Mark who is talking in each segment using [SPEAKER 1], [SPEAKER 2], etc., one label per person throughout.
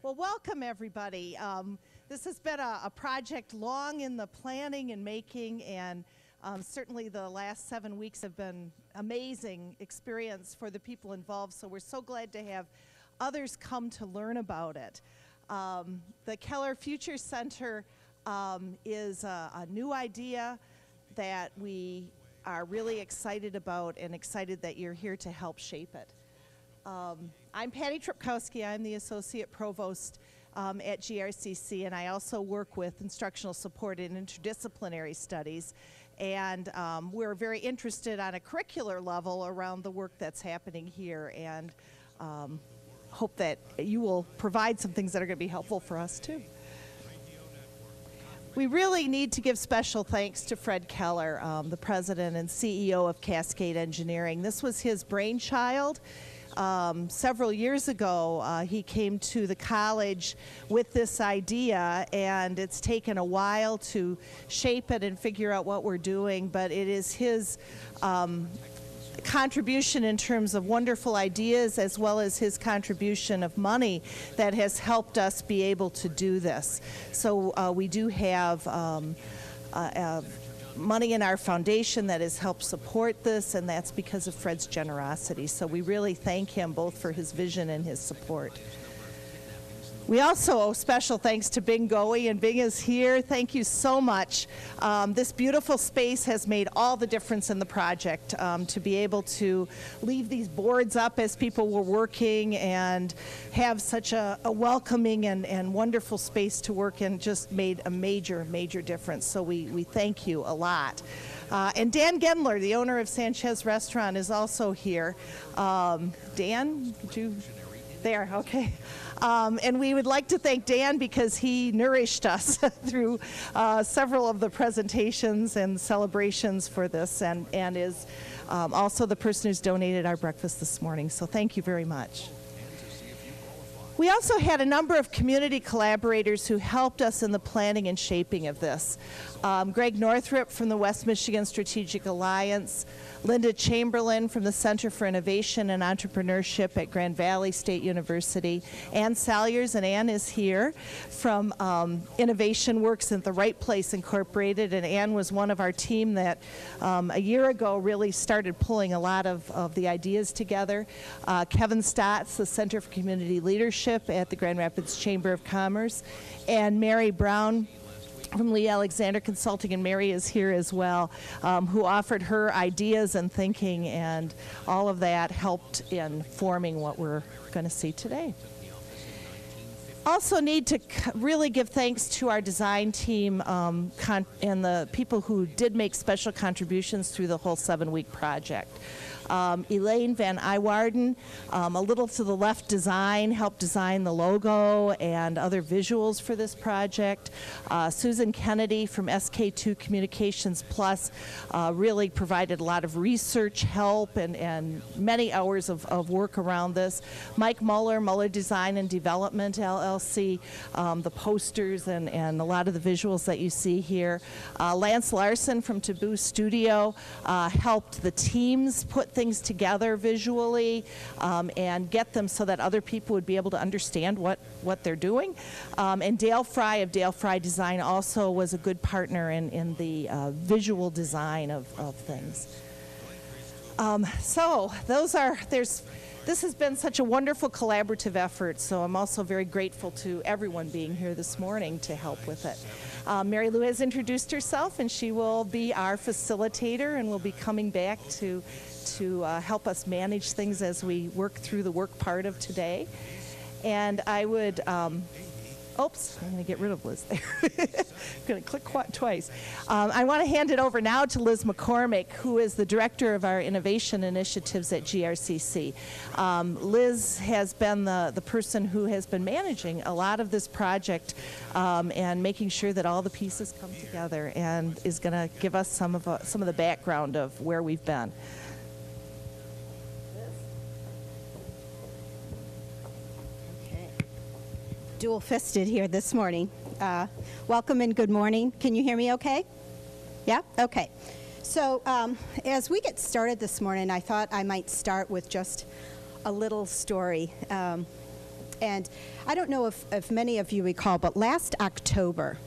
[SPEAKER 1] Well, welcome everybody. This has been a project long in the planning and making, and certainly the last 7 weeks have been amazing experience for the people involved, so we're so glad to have others come to learn about it. The Keller Futures Center is a new idea that we are really excited about and excited that you're here to help shape it. I'm Patty Tripkowski. I'm the Associate Provost at GRCC, and I also work with instructional support in interdisciplinary studies. And we're very interested on a curricular level around the work that's happening here, and hope that you will provide some things that are going to be helpful for us too. We really need to give special thanks to Fred Keller, the president and CEO of Cascade Engineering. This was his brainchild. Several years ago, he came to the college with this idea, and it's taken a while to shape it and figure out what we're doing, but it is his contribution in terms of wonderful ideas as well as his contribution of money that has helped us be able to do this. So we do have money in our foundation that has helped support this, and that's because of Fred's generosity. So we really thank him both for his vision and his support. We also owe special thanks to Bing Goey, and Bing is here. Thank you so much. This beautiful space has made all the difference in the project. To be able to leave these boards up as people were working and have such a welcoming and wonderful space to work in just made a major, major difference. So we thank you a lot. And Dan Gendler, the owner of Sanchez Restaurant, is also here. Dan, did you? There, okay. And we would like to thank Dan because he nourished us through several of the presentations and celebrations for this, and is also the person who's donated our breakfast this morning. So thank you very much. We also had a number of community collaborators who helped us in the planning and shaping of this. Greg Northrup from the West Michigan Strategic Alliance, Linda Chamberlain from the Center for Innovation and Entrepreneurship at Grand Valley State University, Ann Salyers, and Ann is here, from Innovation Works at the Right Place Incorporated, and Ann was one of our team that a year ago really started pulling a lot of the ideas together. Kevin Stotts, the Center for Community Leadership at the Grand Rapids Chamber of Commerce, and Mary Brown from Lee Alexander Consulting, and Mary is here as well, who offered her ideas and thinking, and all of that helped in forming what we're going to see today. Also need to really give thanks to our design team and the people who did make special contributions through the whole 7-week project. Elaine Van Iwarden, a little to the left design, helped design the logo and other visuals for this project. Susan Kennedy from SK2 Communications Plus really provided a lot of research help and many hours of work around this. Mike Muller, Muller Design and Development LLC, the posters and a lot of the visuals that you see here. Lance Larson from Taboo Studio helped the teams put things together visually and get them so that other people would be able to understand what they're doing. And Dale Fry of Dale Fry Design also was a good partner in the visual design of things. So this has been such a wonderful collaborative effort, so I'm also very grateful to everyone being here this morning to help with it. Mary Lou has introduced herself, and she will be our facilitator and will be coming back to help us manage things as we work through the work part of today. And I would, oops, I'm going to get rid of Liz there. I'm going to click twice. I want to hand it over now to Liz McCormick, who is the director of our innovation initiatives at GRCC. Liz has been the person who has been managing a lot of this project and making sure that all the pieces come together, and is going to give us some of the background of where we've been.
[SPEAKER 2] Dual-fisted here this morning. Welcome and good morning. Can you hear me okay? Yeah? Okay. So as we get started this morning, I thought I might start with just a little story. And I don't know if many of you recall, but last October,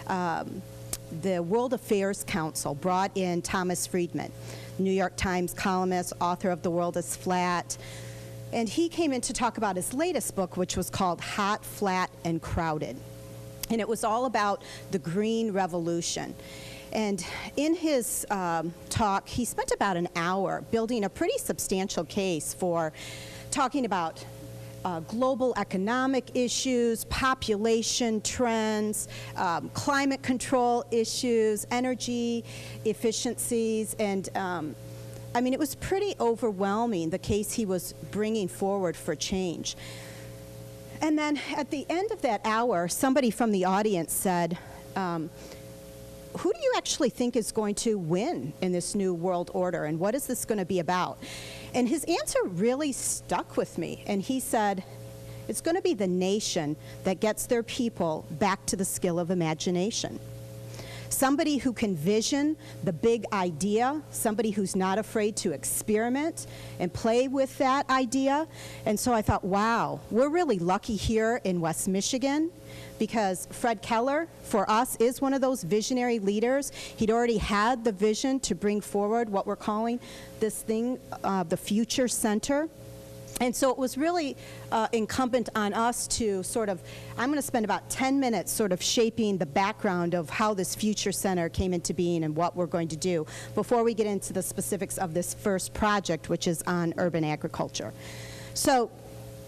[SPEAKER 2] the World Affairs Council brought in Thomas Friedman, New York Times columnist, author of The World is Flat. And he came in to talk about his latest book, which was called Hot, Flat, and Crowded. And it was all about the green revolution. And in his talk, he spent about an hour building a pretty substantial case for talking about global economic issues, population trends, climate control issues, energy efficiencies, and I mean, it was pretty overwhelming, the case he was bringing forward for change. And then at the end of that hour, somebody from the audience said, who do you actually think is going to win in this new world order, and what is this going to be about? And his answer really stuck with me, and he said, it's going to be the nation that gets their people back to the skill of imagination. Somebody who can vision the big idea, somebody who's not afraid to experiment and play with that idea. And so I thought, wow, we're really lucky here in West Michigan, because Fred Keller, for us, is one of those visionary leaders. He'd already had the vision to bring forward what we're calling this thing, the Futures Center. And so it was really incumbent on us to sort of, I'm going to spend about 10 minutes sort of shaping the background of how this Future Center came into being and what we're going to do before we get into the specifics of this first project, which is on urban agriculture. So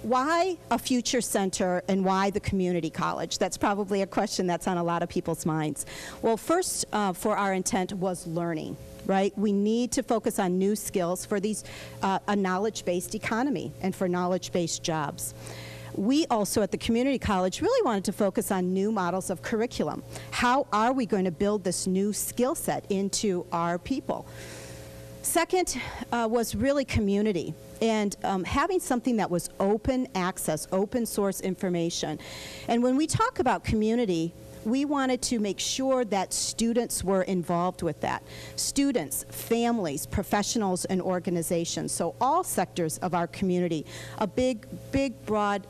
[SPEAKER 2] why a Future Center and why the community college? That's probably a question that's on a lot of people's minds. Well, first for our intent was learning. Right? We need to focus on new skills for these, a knowledge-based economy and for knowledge-based jobs. We also at the community college really wanted to focus on new models of curriculum. How are we going to build this new skill set into our people? Second was really community and having something that was open access, open source information. And when we talk about community, we wanted to make sure that students were involved with that. Students, families, professionals, and organizations. So all sectors of our community, a big, broad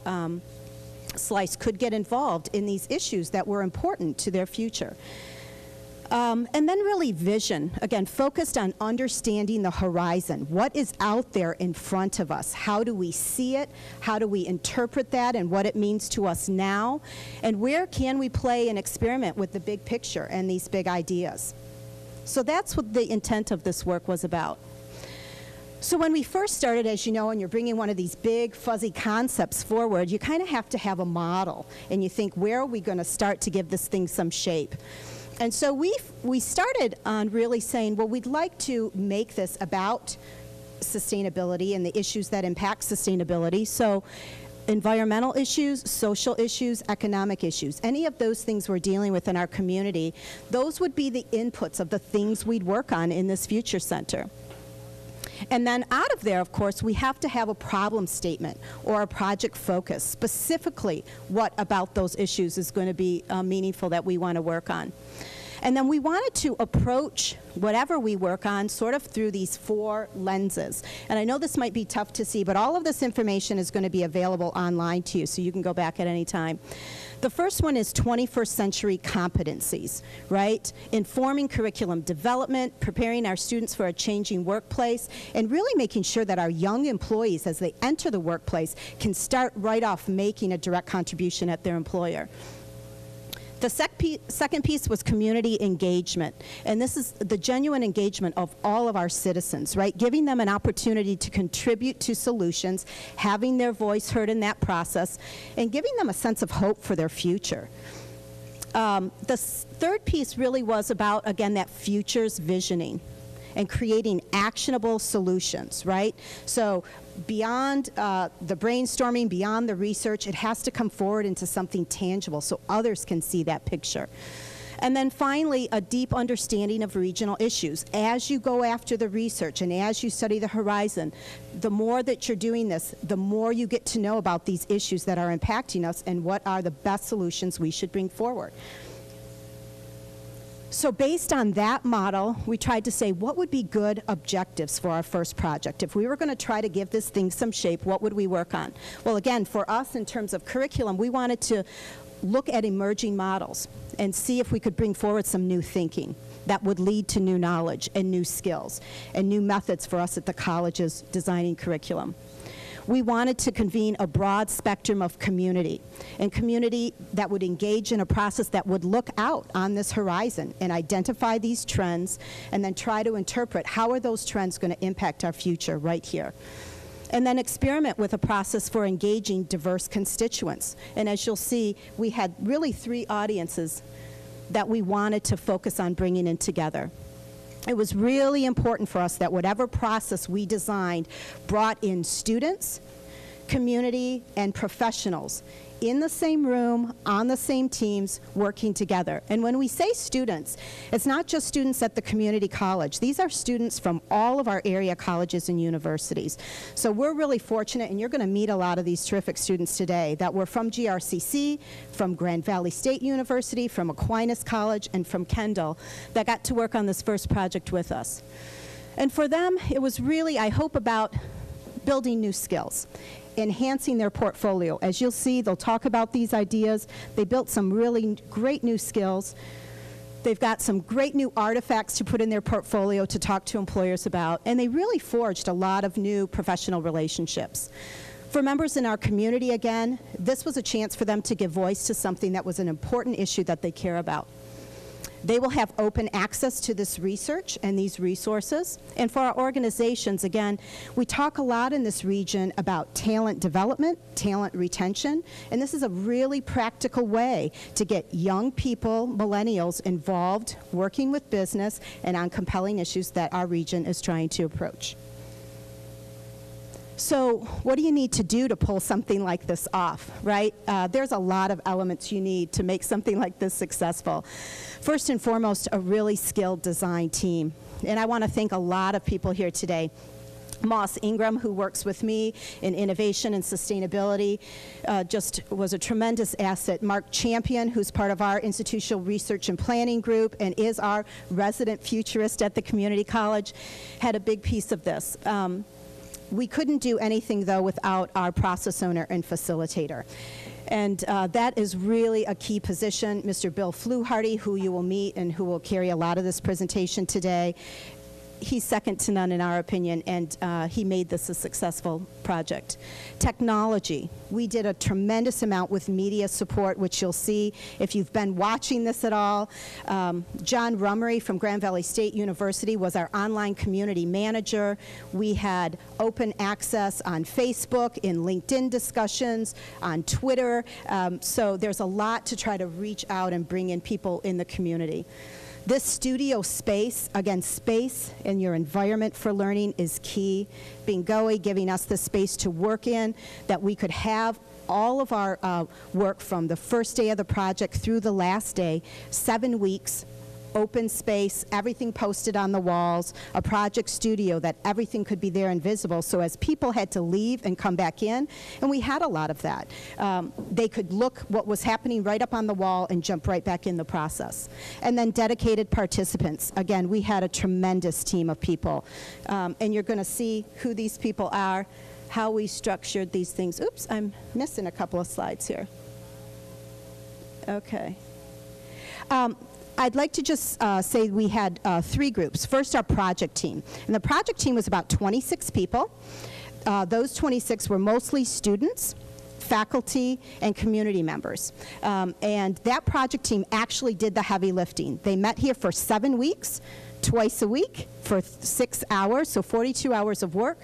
[SPEAKER 2] slice could get involved in these issues that were important to their future. And then really vision, again, focused on understanding the horizon. What is out there in front of us? How do we see it? How do we interpret that and what it means to us now? And where can we play and experiment with the big picture and these big ideas? So that's what the intent of this work was about. So when we first started, as you know, and you're bringing one of these big fuzzy concepts forward, you kind of have to have a model. And you think, where are we going to start to give this thing some shape? And so we started on really saying, well, we'd like to make this about sustainability and the issues that impact sustainability. So environmental issues, social issues, economic issues, any of those things we're dealing with in our community, those would be the inputs of the things we'd work on in this Future Center. And then out of there, of course, we have to have a problem statement or a project focus, specifically what about those issues is going to be meaningful that we want to work on. And then we wanted to approach whatever we work on sort of through these 4 lenses. And I know this might be tough to see, but all of this information is going to be available online to you, so you can go back at any time. The first one is 21st century competencies, right? Informing curriculum development, preparing our students for a changing workplace, and really making sure that our young employees, as they enter the workplace, can start right off making a direct contribution at their employer. The second piece was community engagement, and this is the genuine engagement of all of our citizens, right? Giving them an opportunity to contribute to solutions, having their voice heard in that process, and giving them a sense of hope for their future. The third piece really was about, again, that futures visioning and creating actionable solutions, right? So beyond the brainstorming, beyond the research, it has to come forward into something tangible so others can see that picture. And then finally, a deep understanding of regional issues. As you go after the research and as you study the horizon, the more that you're doing this, the more you get to know about these issues that are impacting us and what are the best solutions we should bring forward. So based on that model, we tried to say what would be good objectives for our first project. If we were going to try to give this thing some shape, what would we work on? Well, again, for us in terms of curriculum, we wanted to look at emerging models and see if we could bring forward some new thinking that would lead to new knowledge and new skills and new methods for us at the colleges designing curriculum. We wanted to convene a broad spectrum of community, and community that would engage in a process that would look out on this horizon and identify these trends and then try to interpret how are those trends going to impact our future right here. And then experiment with a process for engaging diverse constituents. And as you'll see, we had really 3 audiences that we wanted to focus on bringing in together. It was really important for us that whatever process we designed brought in students, community, and professionals in the same room, on the same teams, working together. And when we say students, it's not just students at the community college. These are students from all of our area colleges and universities. So we're really fortunate, and you're going to meet a lot of these terrific students today, that were from GRCC, from Grand Valley State University, from Aquinas College, and from Kendall, that got to work on this first project with us. And for them, it was really, I hope, about building new skills, enhancing their portfolio. As you'll see, they'll talk about these ideas. They built some really great new skills. They've got some great new artifacts to put in their portfolio to talk to employers about, and they really forged a lot of new professional relationships. For members in our community, again, this was a chance for them to give voice to something that was an important issue that they care about. They will have open access to this research and these resources. And for our organizations, again, we talk a lot in this region about talent development, talent retention, and this is a really practical way to get young people, millennials, involved, working with business and on compelling issues that our region is trying to approach. So what do you need to do to pull something like this off, right? There's a lot of elements you need to make something like this successful. First and foremost, a really skilled design team. And I want to thank a lot of people here today. Moss Ingram, who works with me in innovation and sustainability, just was a tremendous asset. Mark Champion, who's part of our institutional research and planning group and is our resident futurist at the community college, had a big piece of this. We couldn't do anything, though, without our process owner and facilitator. And that is really a key position. Mr. Bill Fluharty, who you will meet and who will carry a lot of this presentation today, he's second to none in our opinion, and he made this a successful project. Technology. We did a tremendous amount with media support, which you'll see if you've been watching this at all. John Rummery from Grand Valley State University was our online community manager. We had open access on Facebook, in LinkedIn discussions, on Twitter. So there's a lot to try to reach out and bring in people in the community. This studio space, again, space in your environment for learning is key. Bingoe giving us the space to work in, that we could have all of our work from the first day of the project through the last day, 7 weeks, open space, everything posted on the walls, a project studio that everything could be there and visible, so as people had to leave and come back in, and we had a lot of that, they could look what was happening right up on the wall and jump right back in the process. And then dedicated participants. Again, we had a tremendous team of people, and you're going to see who these people are, how we structured these things. Oops, I'm missing a couple of slides here. Okay. I'd like to just say we had 3 groups. First, our project team. And the project team was about 26 people. Those 26 were mostly students, faculty, and community members. And that project team actually did the heavy lifting. They met here for 7 weeks, twice a week, for 6 hours, so 42 hours of work.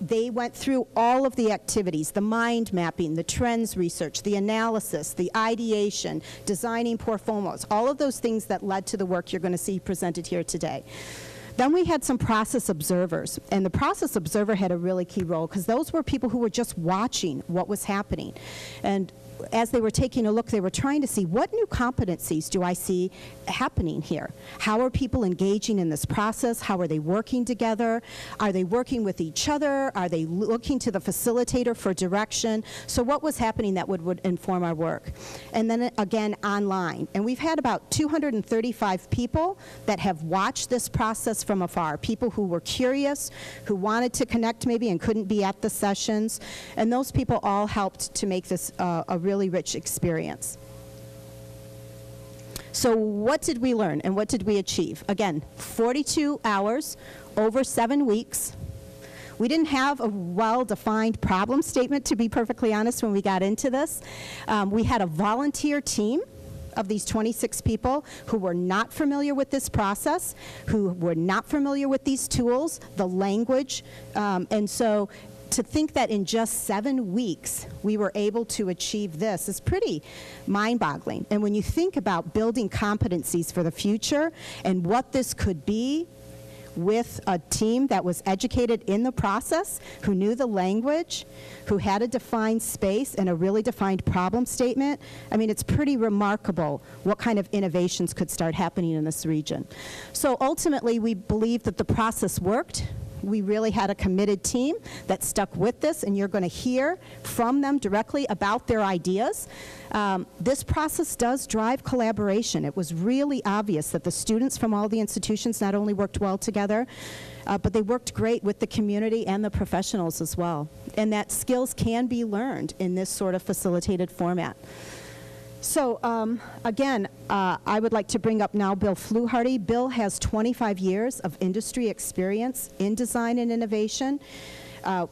[SPEAKER 2] They went through all of the activities, the mind mapping, the trends research, the analysis, the ideation, designing portfolios, all of those things that led to the work you're going to see presented here today. Then we had some process observers, and the process observer had a really key role because those were people who were just watching what was happening. And as they were taking a look, they were trying to see what new competencies do I see happening here? How are people engaging in this process? How are they working together? Are they working with each other? Are they looking to the facilitator for direction? So what was happening that would inform our work? And then again, online. And we've had about 235 people that have watched this process from afar, people who were curious, who wanted to connect maybe and couldn't be at the sessions. And those people all helped to make this a really rich experience. So what did we learn and what did we achieve? Again, 42 hours over 7 weeks. We didn't have a well-defined problem statement, to be perfectly honest, when we got into this. We had a volunteer team of these 26 people who were not familiar with this process, who were not familiar with these tools, the language, and so to think that in just 7 weeks we were able to achieve this is pretty mind-boggling. And when you think about building competencies for the future and what this could be with a team that was educated in the process, who knew the language, who had a defined space and a really defined problem statement, I mean, it's pretty remarkable what kind of innovations could start happening in this region. So ultimately, we believe that the process worked. We really had a committed team that stuck with this, and you're going to hear from them directly about their ideas. This process does drive collaboration. It was really obvious that the students from all the institutions not only worked well together, but they worked great with the community and the professionals as well. And that skills can be learned in this sort of facilitated format. So again, I would like to bring up now Bill Fluharty. Bill has 25 years of industry experience in design and innovation.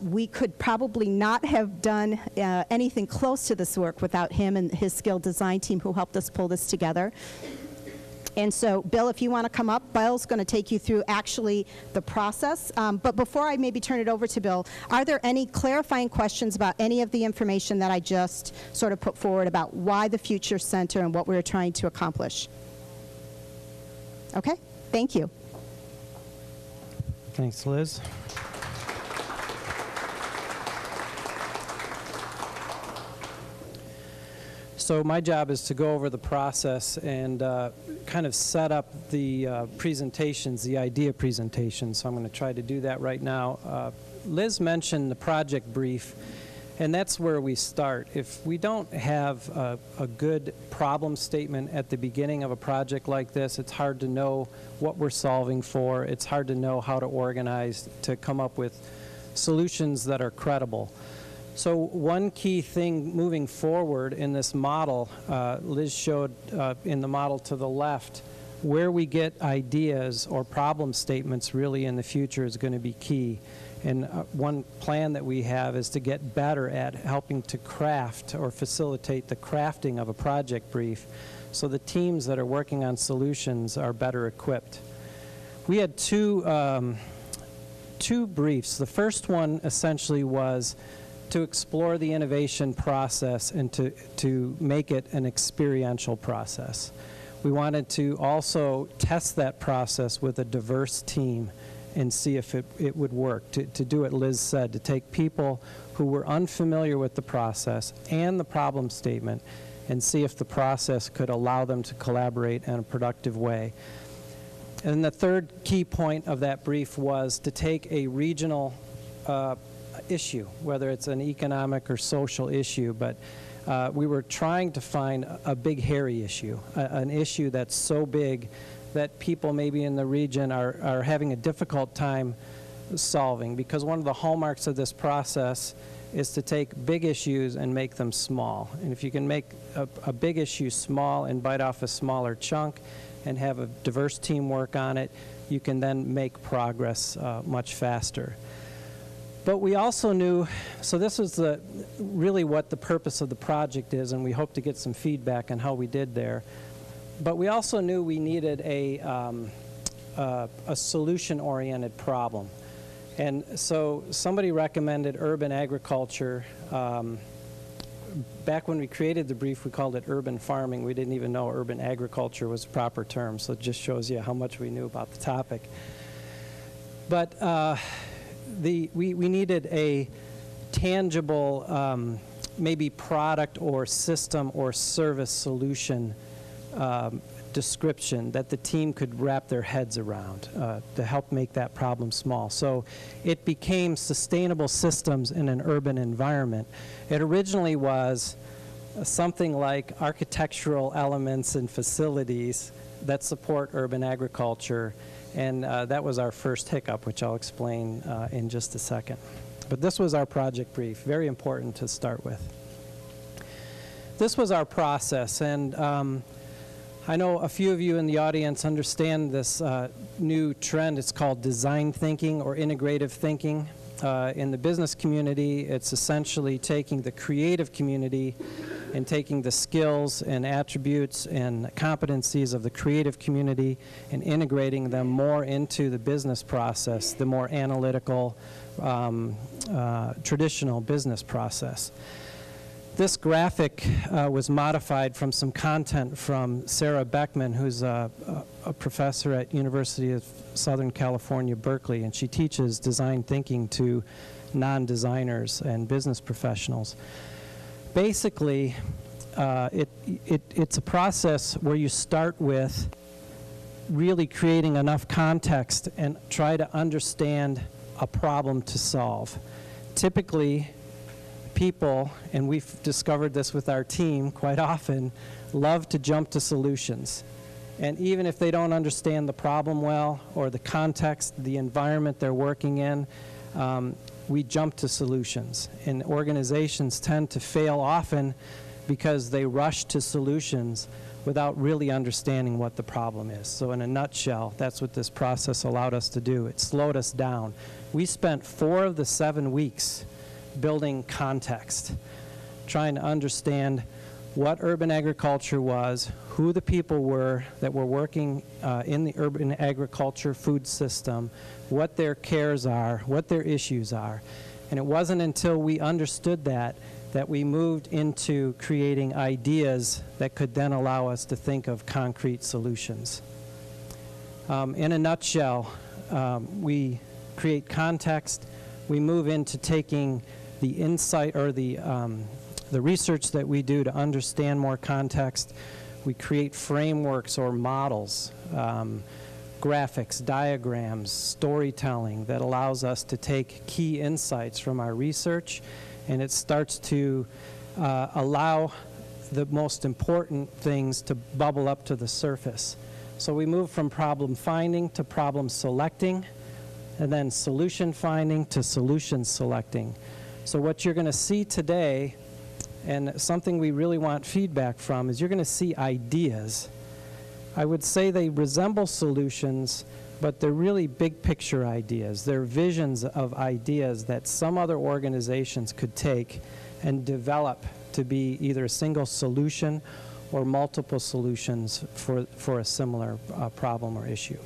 [SPEAKER 2] We could probably not have done anything close to this work without him and his skilled design team who helped us pull this together. And so, Bill, if you want to come up, Bill's going to take you through actually the process. But before I maybe turn it over to Bill, are there any clarifying questions about any of the information that I just sort of put forward about why the Futures Center and what we're trying to accomplish? Okay, thank you.
[SPEAKER 3] Thanks, Liz. So my job is to go over the process and kind of set up the presentations, the idea presentations. So I'm going to try to do that right now. Liz mentioned the project brief, and that's where we start. If we don't have a good problem statement at the beginning of a project like this, it's hard to know what we're solving for. It's hard to know how to organize to come up with solutions that are credible. So one key thing moving forward in this model, Liz showed in the model to the left, where we get ideas or problem statements really in the future is going to be key. And one plan that we have is to get better at helping to craft or facilitate the crafting of a project brief so the teams that are working on solutions are better equipped. We had two briefs. The first one essentially was to explore the innovation process and to make it an experiential process. We wanted to also test that process with a diverse team and see if it would work. To do what Liz said, to take people who were unfamiliar with the process and the problem statement and see if the process could allow them to collaborate in a productive way. And the third key point of that brief was to take a regional issue, whether it's an economic or social issue, but we were trying to find a big, hairy issue, an issue that's so big that people maybe in the region are having a difficult time solving, because one of the hallmarks of this process is to take big issues and make them small. And if you can make a big issue small and bite off a smaller chunk and have a diverse team work on it, you can then make progress much faster. But we also knew, so this was really what the purpose of the project is, and we hope to get some feedback on how we did there. But we also knew we needed a solution-oriented problem. And so somebody recommended urban agriculture. Back when we created the brief, we called it urban farming. We didn't even know urban agriculture was a proper term, so it just shows you how much we knew about the topic. But we needed a tangible maybe product or system or service solution description that the team could wrap their heads around to help make that problem small. So it became sustainable systems in an urban environment. It originally was something like architectural elements and facilities that support urban agriculture, and that was our first hiccup, which I'll explain in just a second. But this was our project brief, very important to start with. This was our process, and I know a few of you in the audience understand this new trend. It's called design thinking or integrative thinking. In the business community, it's essentially taking the creative community and taking the skills and attributes and competencies of the creative community and integrating them more into the business process, the more analytical, traditional business process. This graphic was modified from some content from Sarah Beckman, who's a professor at University of Southern California, Berkeley, and she teaches design thinking to non-designers and business professionals. Basically, it's a process where you start with really creating enough context and try to understand a problem to solve. Typically, people, and we've discovered this with our team quite often, love to jump to solutions. And even if they don't understand the problem well or the context, the environment they're working in, we jump to solutions. And organizations tend to fail often because they rush to solutions without really understanding what the problem is. So in a nutshell, that's what this process allowed us to do. It slowed us down. We spent 4 of the 7 weeks building context, trying to understand what urban agriculture was, who the people were that were working in the urban agriculture food system, what their cares are, what their issues are. And it wasn't until we understood that we moved into creating ideas that could then allow us to think of concrete solutions. In a nutshell, we create context, we move into taking the insight or the research that we do to understand more context. We create frameworks or models, graphics, diagrams, storytelling that allows us to take key insights from our research, and it starts to allow the most important things to bubble up to the surface. So we move from problem finding to problem selecting, and then solution finding to solution selecting. So what you're going to see today, and something we really want feedback from, is you're going to see ideas. I would say they resemble solutions, but they're really big picture ideas. They're visions of ideas that some other organizations could take and develop to be either a single solution or multiple solutions for a similar problem or issue.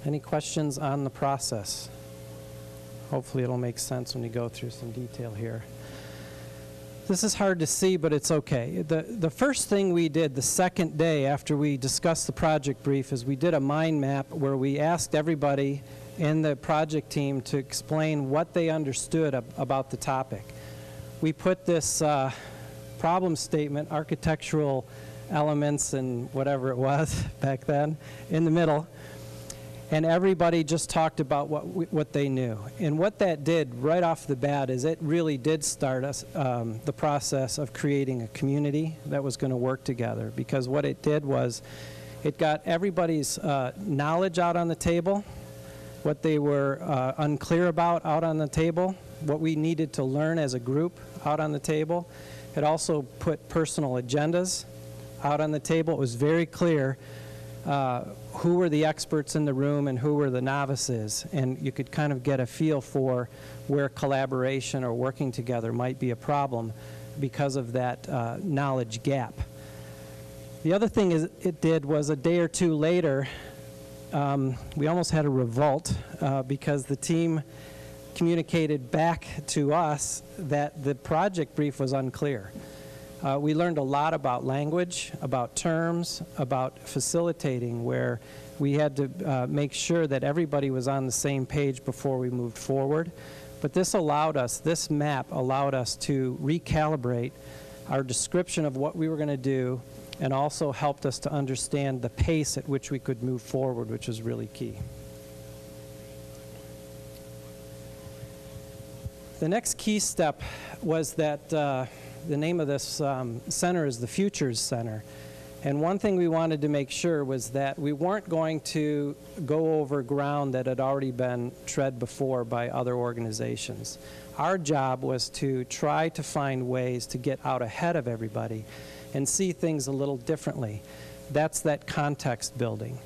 [SPEAKER 3] Any questions on the process? Hopefully it'll make sense when you go through some detail here. This is hard to see, but it's okay. The first thing we did the second day after we discussed the project brief is we did a mind map where we asked everybody in the project team to explain what they understood about the topic. We put this problem statement, architectural elements and whatever it was back then, in the middle. And everybody just talked about what they knew. And what that did right off the bat is it really did start us the process of creating a community that was going to work together. Because what it did was it got everybody's knowledge out on the table, what they were unclear about out on the table, what we needed to learn as a group out on the table. It also put personal agendas out on the table. It was very clear who were the experts in the room and who were the novices, and you could kind of get a feel for where collaboration or working together might be a problem because of that knowledge gap. The other thing it did was a day or two later, we almost had a revolt because the team communicated back to us that the project brief was unclear. We learned a lot about language, about terms, about facilitating, where we had to make sure that everybody was on the same page before we moved forward. But this map allowed us to recalibrate our description of what we were going to do, and also helped us to understand the pace at which we could move forward, which was really key. The next key step was that the name of this center is the Futures Center. And one thing we wanted to make sure was that we weren't going to go over ground that had already been tread before by other organizations. Our job was to try to find ways to get out ahead of everybody and see things a little differently. That's that context building.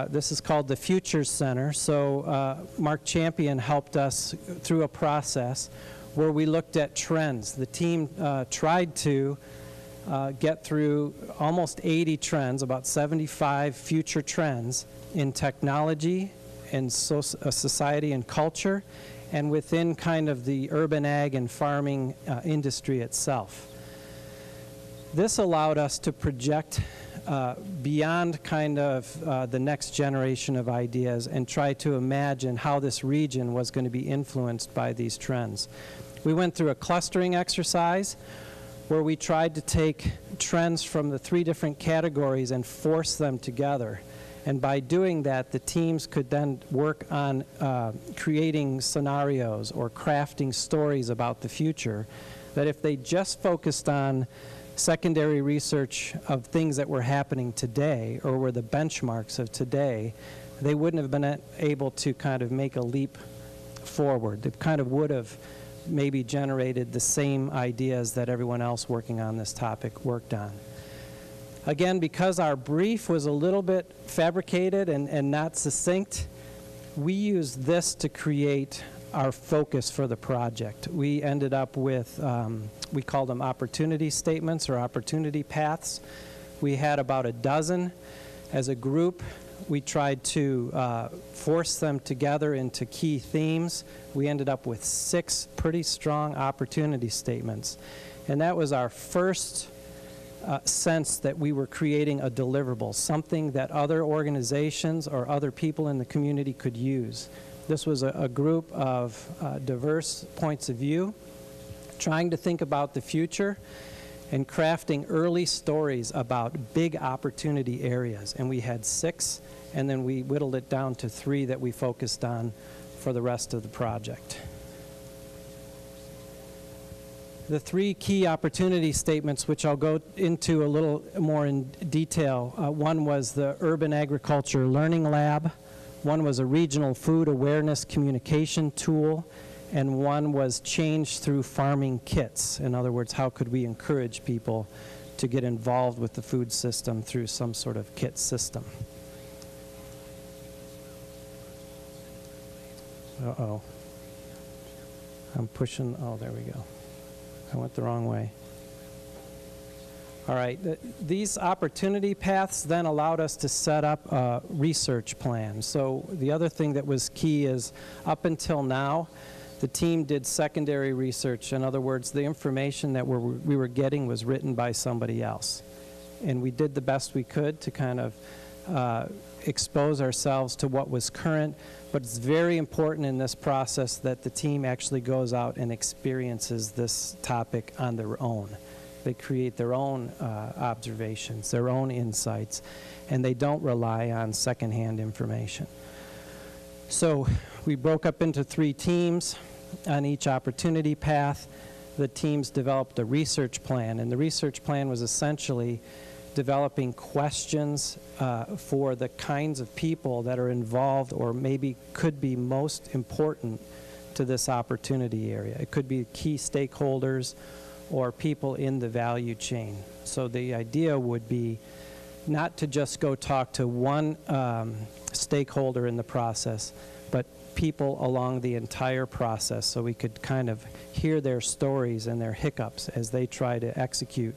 [SPEAKER 3] This is called the Futures Center. So Mark Champion helped us through a process where we looked at trends. The team tried to get through almost 80 trends, about 75 future trends in technology, in society and culture, and within kind of the urban ag and farming industry itself. This allowed us to project beyond kind of the next generation of ideas and try to imagine how this region was going to be influenced by these trends. We went through a clustering exercise where we tried to take trends from the 3 different categories and force them together. And by doing that, the teams could then work on creating scenarios or crafting stories about the future that if they just focused on secondary research of things that were happening today or were the benchmarks of today, they wouldn't have been able to kind of make a leap forward. They kind of would have maybe generated the same ideas that everyone else working on this topic worked on. Again, because our brief was a little bit fabricated and not succinct, we used this to create our focus for the project. We ended up with, we called them opportunity statements or opportunity paths. We had about a dozen. As a group, we tried to force them together into key themes. We ended up with 6 pretty strong opportunity statements. And that was our first sense that we were creating a deliverable, something that other organizations or other people in the community could use. This was a group of diverse points of view, trying to think about the future and crafting early stories about big opportunity areas. And we had 6, and then we whittled it down to 3 that we focused on for the rest of the project. The 3 key opportunity statements, which I'll go into a little more in detail. One was the Urban Agriculture Learning Lab. One was a regional food awareness communication tool, and one was change through farming kits. In other words, how could we encourage people to get involved with the food system through some sort of kit system? Uh-oh. I'm pushing, oh, there we go. I went the wrong way. All right, these opportunity paths then allowed us to set up a research plan. So the other thing that was key is up until now, the team did secondary research. In other words, the information that we were getting was written by somebody else. And we did the best we could to kind of expose ourselves to what was current, but it's very important in this process that the team actually goes out and experiences this topic on their own. They create their own observations, their own insights, and they don't rely on secondhand information. So we broke up into 3 teams on each opportunity path. The teams developed a research plan, and the research plan was essentially developing questions for the kinds of people that are involved or maybe could be most important to this opportunity area. It could be key stakeholders or people in the value chain. So the idea would be not to just go talk to one stakeholder in the process, but people along the entire process so we could kind of hear their stories and their hiccups as they try to execute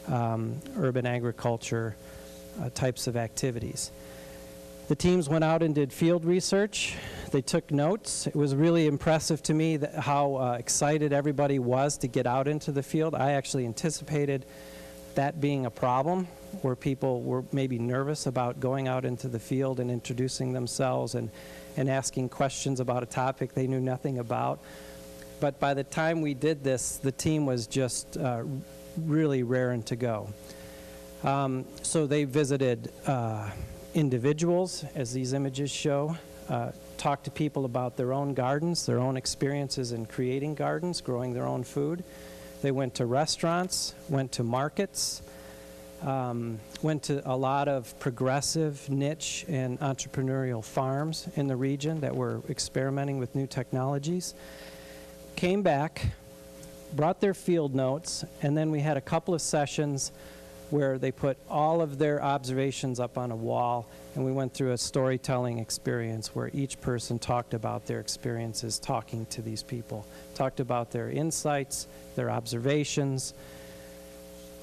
[SPEAKER 3] urban agriculture types of activities. The teams went out and did field research. They took notes. It was really impressive to me how excited everybody was to get out into the field. I actually anticipated that being a problem where people were maybe nervous about going out into the field and introducing themselves and and asking questions about a topic they knew nothing about. But by the time we did this, the team was just really raring to go. So they visited individuals, as these images show, talked to people about their own gardens, their own experiences in creating gardens, growing their own food. They went to restaurants, went to markets, went to a lot of progressive, niche, and entrepreneurial farms in the region that were experimenting with new technologies. Came back, brought their field notes, and then we had a couple of sessions where they put all of their observations up on a wall, and we went through a storytelling experience where each person talked about their experiences talking to these people, talked about their insights, their observations.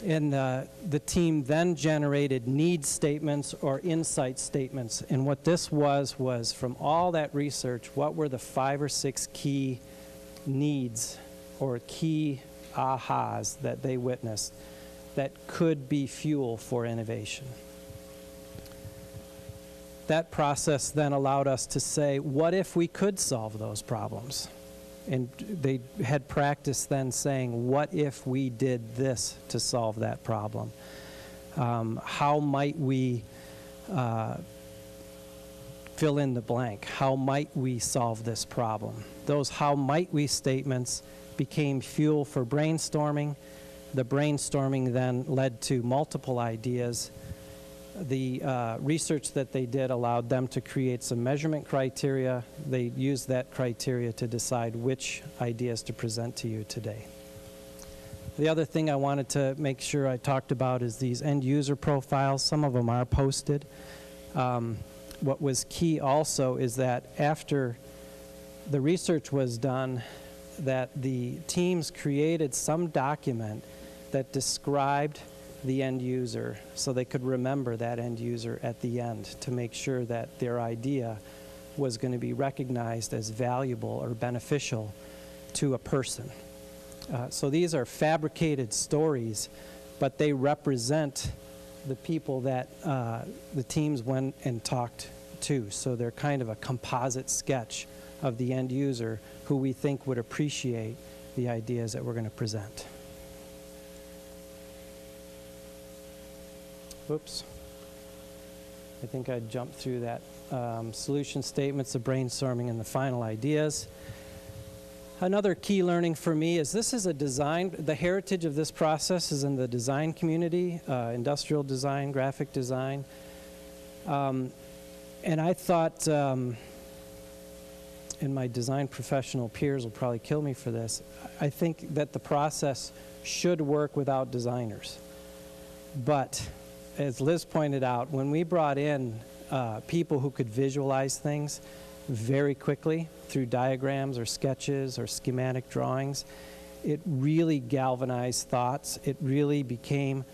[SPEAKER 3] And the team then generated need statements or insight statements. And what this was from all that research, what were the 5 or 6 key needs or key ahas that they witnessed that could be fuel for innovation. That process then allowed us to say, what if we could solve those problems? And they had practice then saying, what if we did this to solve that problem? How might we fill in the blank? How might we solve this problem? Those how might we statements became fuel for brainstorming. The brainstorming then led to multiple ideas. The research that they did allowed them to create some measurement criteria. They used that criteria to decide which ideas to present to you today. The other thing I wanted to make sure I talked about is these end user profiles. Some of them are posted. What was key also is that after the research was done, that the teams created some document that described the end user so they could remember that end user at the end to make sure that their idea was going to be recognized as valuable or beneficial to a person. So these are fabricated stories, but they represent the people that the teams went and talked to. So they're kind of a composite sketch of the end user who we think would appreciate the ideas that we're going to present. Whoops. I think I jumped through that. Solution statements, the brainstorming, and the final ideas. Another key learning for me is this is a design, the heritage of this process is in the design community, industrial design, graphic design. And I thought, and my design professional peers will probably kill me for this, I think that the process should work without designers. But as Liz pointed out, when we brought in people who could visualize things very quickly through diagrams or sketches or schematic drawings, it really galvanized thoughts. It really became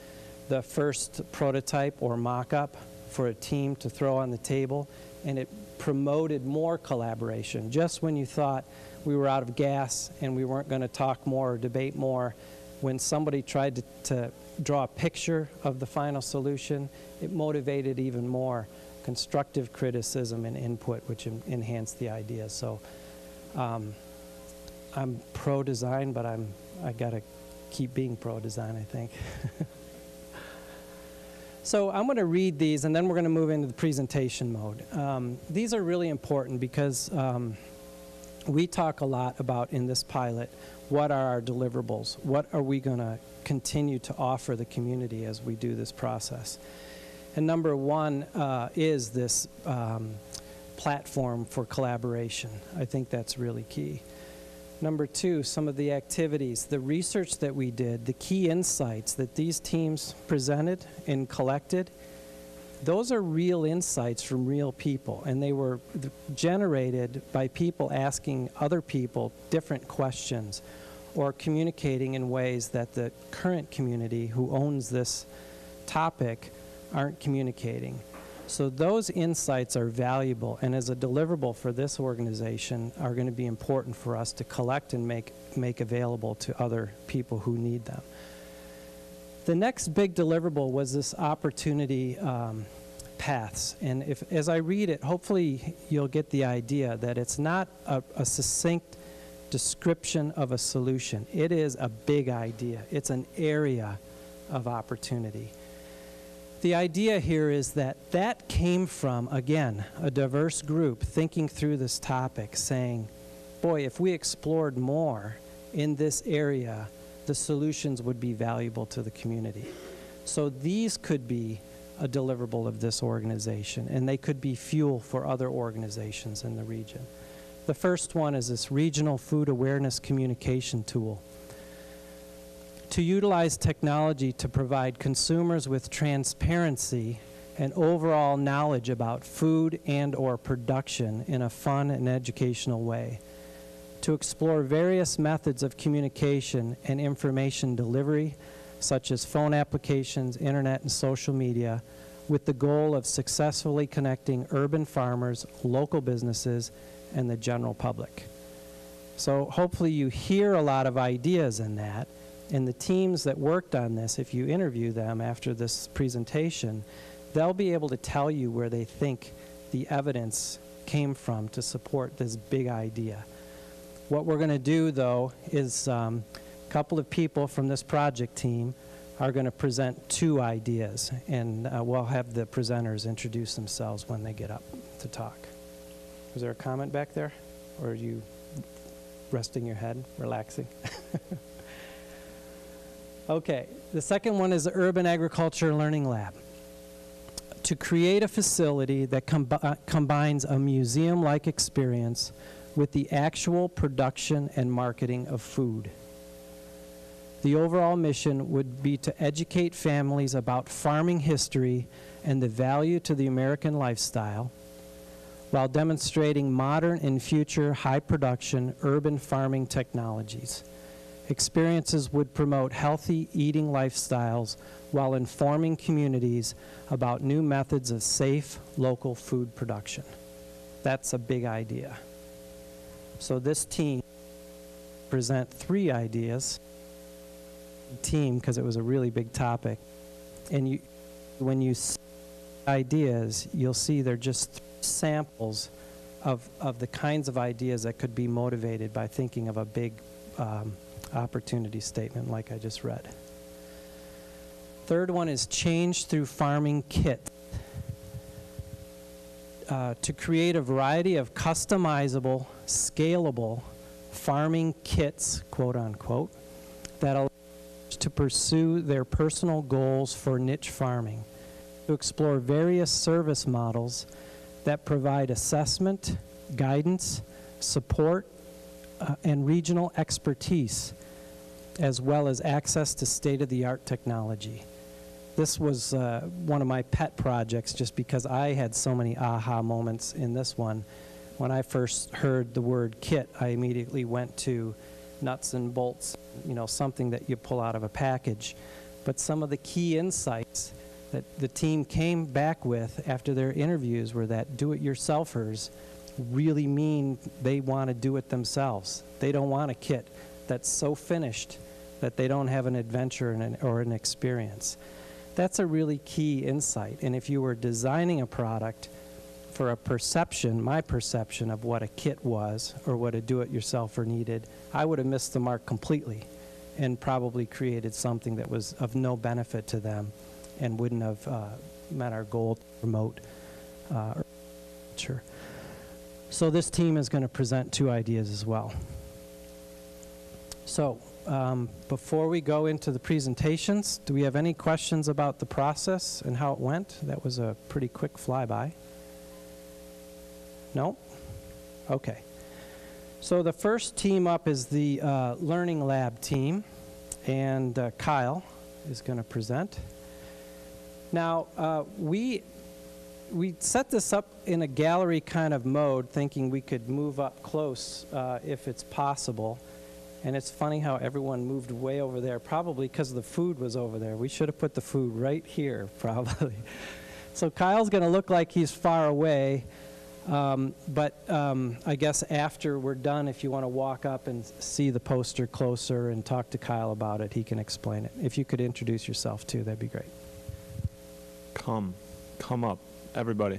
[SPEAKER 3] the first prototype or mock-up for a team to throw on the table, and it promoted more collaboration. Just when you thought we were out of gas and we weren't going to talk more or debate more, when somebody tried to draw a picture of the final solution, it motivated even more constructive criticism and input, which enhanced the idea. So I'm pro-design, but I got to keep being pro-design, I think. So I'm going to read these, and then we're going to move into the presentation mode. These are really important because we talk a lot about in this pilot, what are our deliverables? What are we going to continue to offer the community as we do this process? And number one is this platform for collaboration. I think that's really key. Number two, some of the activities, the research that we did, the key insights that these teams presented and collected, those are real insights from real people, and they were generated by people asking other people different questions or communicating in ways that the current community who owns this topic aren't communicating. So those insights are valuable, and as a deliverable for this organization are going to be important for us to collect and make available to other people who need them. The next big deliverable was this opportunity paths. And as I read it, hopefully you'll get the idea that it's not a succinct description of a solution. It is a big idea. It's an area of opportunity. The idea here is that came from, again, a diverse group thinking through this topic, saying, boy, if we explored more in this area, the solutions would be valuable to the community. So these could be a deliverable of this organization, and they could be fuel for other organizations in the region. The first one is this regional food awareness communication tool. To utilize technology to provide consumers with transparency and overall knowledge about food and/or production in a fun and educational way. To explore various methods of communication and information delivery, such as phone applications, internet, and social media, with the goal of successfully connecting urban farmers, local businesses, and the general public. So hopefully you hear a lot of ideas in that. And the teams that worked on this, if you interview them after this presentation, they'll be able to tell you where they think the evidence came from to support this big idea. What we're going to do, though, is a couple of people from this project team are going to present 2 ideas, and we'll have the presenters introduce themselves when they get up to talk. Was there a comment back there? Or are you resting your head, relaxing? Okay, the second one is the Urban Agriculture Learning Lab. To create a facility that combines a museum-like experience with the actual production and marketing of food. The overall mission would be to educate families about farming history and the value to the American lifestyle, while demonstrating modern and future high-production urban farming technologies. Experiences would promote healthy eating lifestyles while informing communities about new methods of safe, local food production. That's a big idea. So this team present 3 ideas. Team, because it was a really big topic. And when you see ideas, you'll see they're just samples of the kinds of ideas that could be motivated by thinking of a big opportunity statement like I just read. Third one is change through farming kit. To create a variety of customizable, scalable farming kits, quote unquote, that allow to pursue their personal goals for niche farming. To explore various service models that provide assessment, guidance, support, and regional expertise, as well as access to state-of-the-art technology. This was one of my pet projects just because I had so many aha moments in this one. When I first heard the word kit, I immediately went to nuts and bolts, something that you pull out of a package. But some of the key insights that the team came back with after their interviews were that do-it-yourselfers really mean they want to do it themselves. They don't want a kit that's so finished that they don't have an adventure or an experience. That's a really key insight. And if you were designing a product for a perception, my perception of what a kit was or what a do-it-yourselfer needed, I would have missed the mark completely and probably created something that was of no benefit to them and wouldn't have met our goal to promote culture. So this team is going to present 2 ideas as well. So before we go into the presentations, do we have any questions about the process and how it went? That was a pretty quick flyby. No? Okay. So the first team up is the Learning Lab team, and Kyle is going to present. Now, we set this up in a gallery kind of mode, thinking we could move up close if it's possible. And it's funny how everyone moved way over there, probably because the food was over there. We should have put the food right here, probably. So Kyle's going to look like he's far away. But I guess after we're done, if you want to walk up and see the poster closer and talk to Kyle about it, he can explain it. If you could introduce yourself too, that'd be great.
[SPEAKER 4] Come up. everybody.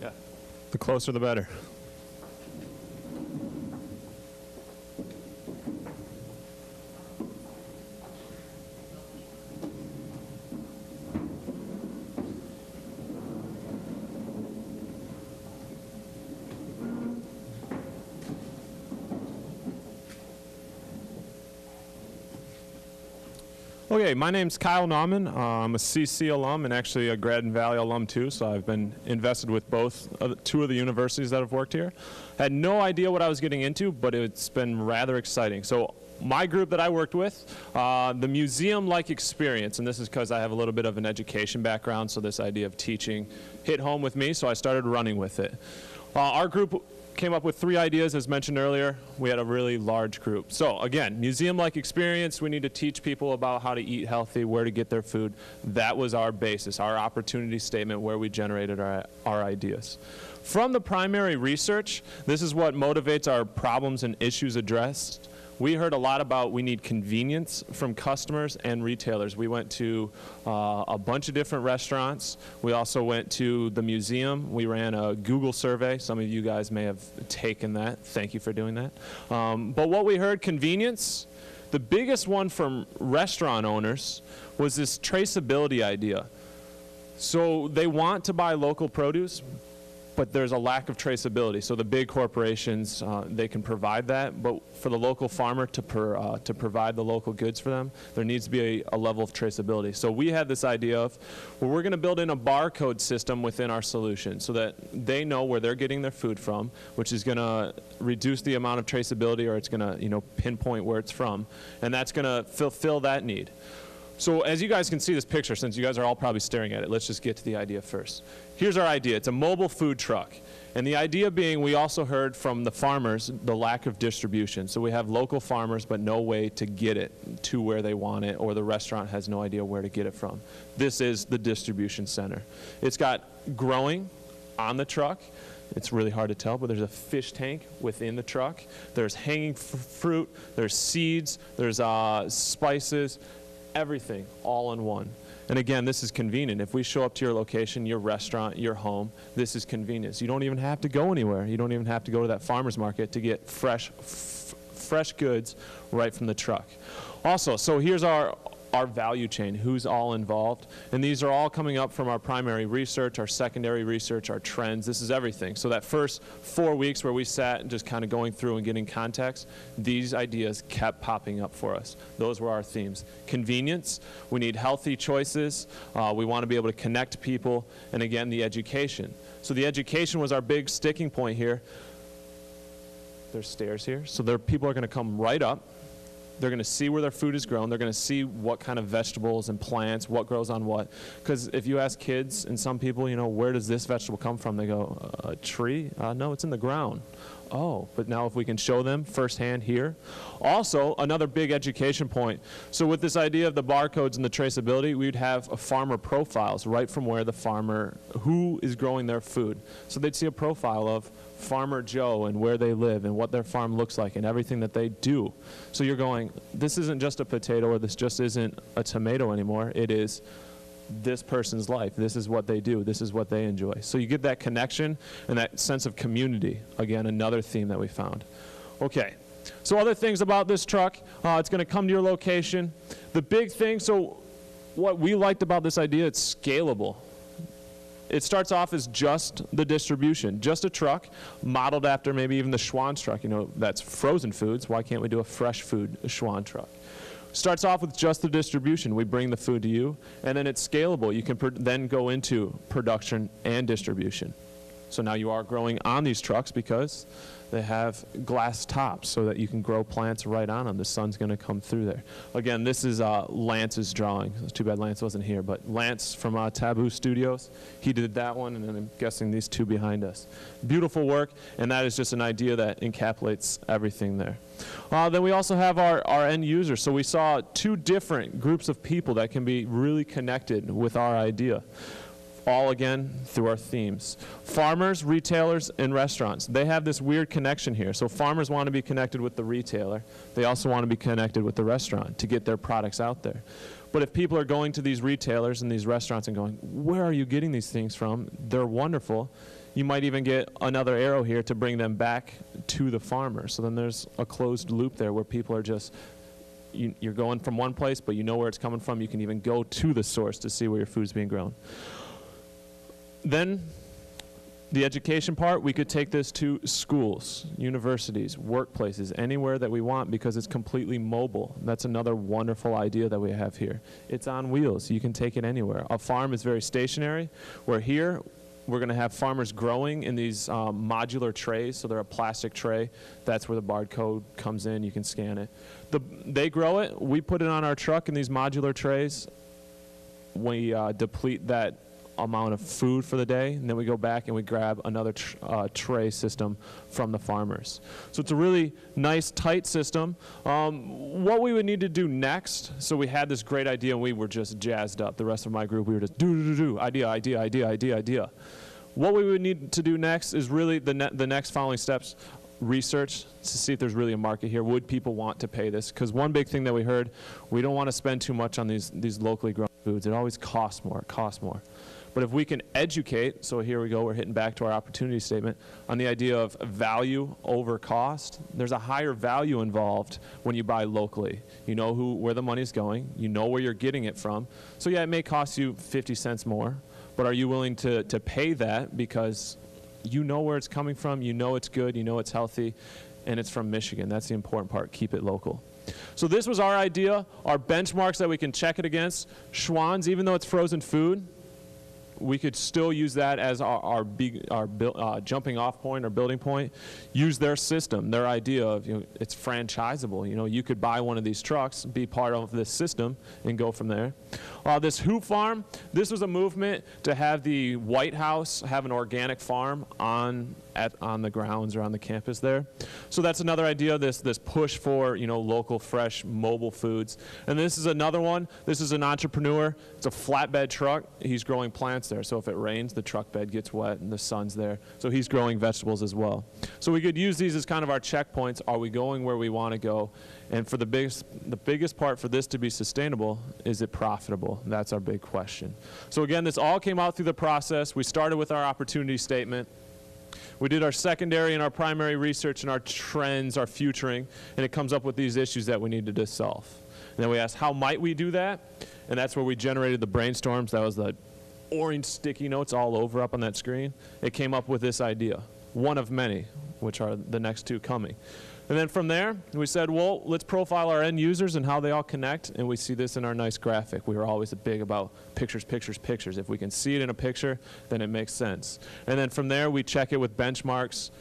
[SPEAKER 4] Yeah, the closer the better. Okay, my name's Kyle Newman. I'm a CC alum and actually a Grandin Valley alum too, so I've been invested with two of the universities that have worked here. Had no idea what I was getting into, but it's been rather exciting. So my group that I worked with, the museum-like experience, and this is because I have a little bit of an education background, so this idea of teaching hit home with me, so I started running with it. Our group came up with 3 ideas, as mentioned earlier. We had a really large group. So again, museum-like experience, we need to teach people about how to eat healthy, where to get their food. That was our basis, our opportunity statement where we generated our ideas. From the primary research, this is what motivates our problems and issues addressed. We heard a lot about we need convenience from customers and retailers. We went to a bunch of different restaurants. We also went to the museum. We ran a Google survey. Some of you guys may have taken that. Thank you for doing that. But what we heard, convenience. The biggest one from restaurant owners was this traceability idea. So they want to buy local produce, but there's a lack of traceability. So the big corporations, they can provide that, but for the local farmer to provide the local goods for them, there needs to be a level of traceability. So we had this idea of, well, we're gonna build in a barcode system within our solution so that they know where they're getting their food from, which is gonna reduce the amount of traceability, or it's gonna pinpoint where it's from, and that's gonna fulfill that need. So as you guys can see this picture, since you guys are all probably staring at it, let's just get to the idea first. Here's our idea. It's a mobile food truck. And the idea being, we also heard from the farmers the lack of distribution. So we have local farmers, but no way to get it to where they want it, or the restaurant has no idea where to get it from. This is the distribution center. It's got growing on the truck. It's really hard to tell, but there's a fish tank within the truck. There's hanging fruit, there's seeds, there's spices, everything all in one. And again, this is convenient. If we show up to your location, your restaurant, your home, this is convenience. You don't even have to go anywhere. You don't even have to go to that farmer's market to get fresh goods right from the truck. Also, so here's our value chain, who's all involved. And these are all coming up from our primary research, our secondary research, our trends. This is everything. So that first 4 weeks where we sat and just kind of going through and getting context, these ideas kept popping up for us. Those were our themes. Convenience, we need healthy choices. We want to be able to connect people. And again, the education. So the education was our big sticking point here. There's stairs here. So people are going to come right up. They're going to see where their food is grown. They're going to see what kind of vegetables and plants, what grows on what. Because if you ask kids and some people, where does this vegetable come from? They go, a tree? No, it's in the ground. Oh, but now if we can show them firsthand here. Also, another big education point. So with this idea of the barcodes and the traceability, we'd have farmer profiles right from where the farmer, who is growing their food. So they'd see a profile of Farmer Joe and where they live and what their farm looks like and everything that they do. So you're going, this isn't just a potato, or this just isn't a tomato anymore. It is this person's life. This is what they do. This is what they enjoy. So you get that connection and that sense of community. Again, another theme that we found. Okay, so other things about this truck. It's going to come to your location. The big thing, so what we liked about this idea, it's scalable. It starts off as just the distribution, just a truck modeled after maybe even the Schwann's truck. That's frozen foods. Why can't we do a fresh food Schwann truck? Starts off with just the distribution. We bring the food to you, and then it's scalable. You can then go into production and distribution. So now you are growing on these trucks because they have glass tops so that you can grow plants right on them. The sun's going to come through there. Again, this is Lance's drawing. It's too bad Lance wasn't here, but Lance from Taboo Studios, he did that one, and then I'm guessing these two behind us. Beautiful work, and that is just an idea that encapsulates everything there. Then we also have our end users. So we saw two different groups of people that can be really connected with our idea. All again through our themes. Farmers, retailers, and restaurants. They have this weird connection here. So farmers want to be connected with the retailer. They also want to be connected with the restaurant to get their products out there. But if people are going to these retailers and these restaurants and going, where are you getting these things from? They're wonderful. You might even get another arrow here to bring them back to the farmer. So then there's a closed loop there where people are just, you're going from one place, but you know where it's coming from. You can even go to the source to see where your food's being grown. Then the education part, we could take this to schools, universities, workplaces, anywhere that we want because it's completely mobile. That's another wonderful idea that we have here. It's on wheels. You can take it anywhere. A farm is very stationary. Where here, we're going to have farmers growing in these modular trays. So they're a plastic tray. That's where the barcode comes in. You can scan it. They grow it. We put it on our truck in these modular trays. We deplete that amount of food for the day, and then we go back and we grab another tray system from the farmers. So it's a really nice, tight system. What we would need to do next, so we had this great idea and we were just jazzed up. The rest of my group, we were just idea. What we would need to do next is really the next following steps. Research to see if there's really a market here. Would people want to pay this? Because one big thing that we heard, we don't want to spend too much on these locally grown foods. It always costs more. But if we can educate, so here we go, we're hitting back to our opportunity statement, on the idea of value over cost, there's a higher value involved when you buy locally. You know where the money's going, you know where you're getting it from. So yeah, it may cost you 50 cents more, but are you willing to pay that because you know where it's coming from, you know it's good, you know it's healthy, and it's from Michigan. That's the important part, keep it local. So this was our idea, our benchmarks that we can check it against. Schwann's, even though it's frozen food, we could still use that as our jumping off point or building point. Use their system, their idea of, it's franchisable. You could buy one of these trucks, be part of this system, and go from there. This Who Farm, this was a movement to have the White House have an organic farm on the grounds or on the campus there. So that's another idea, this push for local, fresh, mobile foods. And this is another one. This is an entrepreneur. It's a flatbed truck. He's growing plants there. So if it rains, the truck bed gets wet and the sun's there. So he's growing vegetables as well. So we could use these as kind of our checkpoints. Are we going where we want to go? And for the biggest part for this to be sustainable, is it profitable? That's our big question. So again, this all came out through the process. We started with our opportunity statement. We did our secondary and our primary research and our trends, our futuring, and it comes up with these issues that we needed to solve. And then we asked, how might we do that? And that's where we generated the brainstorms. That was the orange sticky notes all over up on that screen. It came up with this idea, one of many, which are the next two coming. And then from there, we said, well, let's profile our end users and how they all connect, and we see this in our nice graphic. We were always big about pictures. If we can see it in a picture, then it makes sense. And then from there, we check it with benchmarks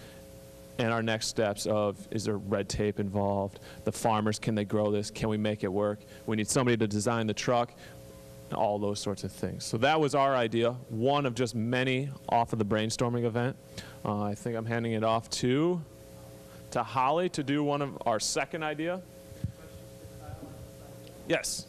[SPEAKER 4] and our next steps of, is there red tape involved? The farmers, can they grow this? Can we make it work? We need somebody to design the truck, all those sorts of things. So that was our idea, one of just many off of the brainstorming event. I think I'm handing it off to Holly to do one of our second idea. Yes.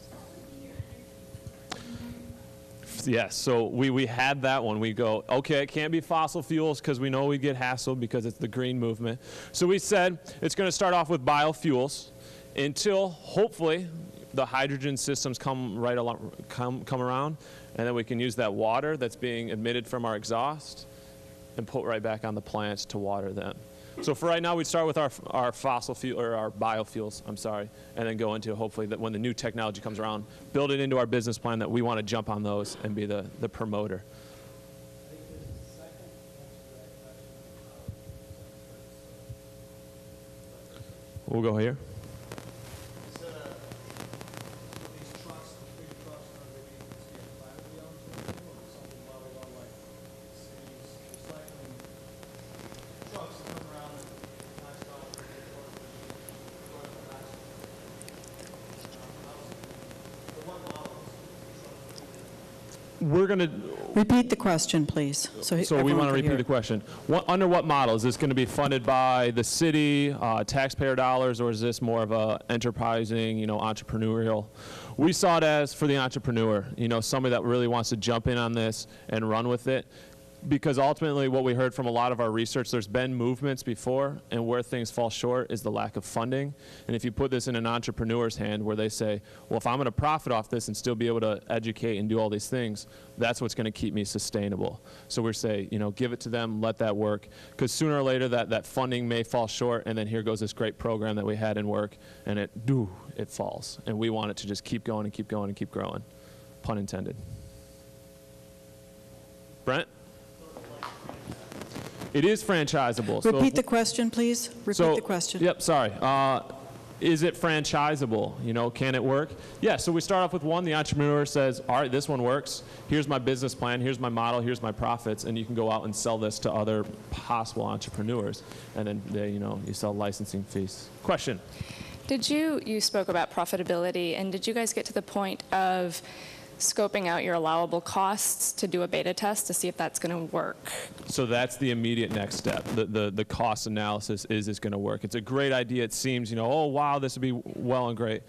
[SPEAKER 4] Yes, so we had that one. We go, okay, it can't be fossil fuels because we know we get hassled because it's the green movement. So we said it's going to start off with biofuels until hopefully the hydrogen systems come around, and then we can use that water that's being emitted from our exhaust and put right back on the plants to water them. So for right now, we'd start with our fossil fuel, or our biofuels, and then go into, hopefully, that when the new technology comes around, build it into our business plan that we want to jump on those and be the promoter. We'll go here. we're going to...
[SPEAKER 5] Repeat the question, please.
[SPEAKER 4] So we
[SPEAKER 5] everyone
[SPEAKER 4] want to
[SPEAKER 5] can
[SPEAKER 4] repeat
[SPEAKER 5] hear.
[SPEAKER 4] the question. Under what model? Is this going to be funded by the city, taxpayer dollars, or is this more of a enterprising, entrepreneurial? We saw it as for the entrepreneur, somebody that really wants to jump in on this and run with it. Because ultimately what we heard from a lot of our research, there's been movements before, and where things fall short is the lack of funding. And if you put this in an entrepreneur's hand where they say, well, if I'm going to profit off this and still be able to educate and do all these things, that's what's going to keep me sustainable. So we say, give it to them, let that work. Because sooner or later that funding may fall short, and then here goes this great program that we had in work, and it falls. And we want it to just keep going and keep going and keep growing. Pun intended. Brent? It is franchisable.
[SPEAKER 5] Repeat the question, please. Repeat the question.
[SPEAKER 4] Yep, sorry. Is it franchisable? Can it work? Yeah, so we start off with one. The entrepreneur says, all right, this one works. Here's my business plan. Here's my model. Here's my profits. And you can go out and sell this to other possible entrepreneurs. And then, you sell licensing fees. Question?
[SPEAKER 6] You spoke about profitability, and did you guys get to the point of scoping out your allowable costs to do a beta test to see if that's going to work?
[SPEAKER 4] So that's the immediate next step. The cost analysis, is this going to work? It's a great idea. It seems, oh, wow, this would be well and great.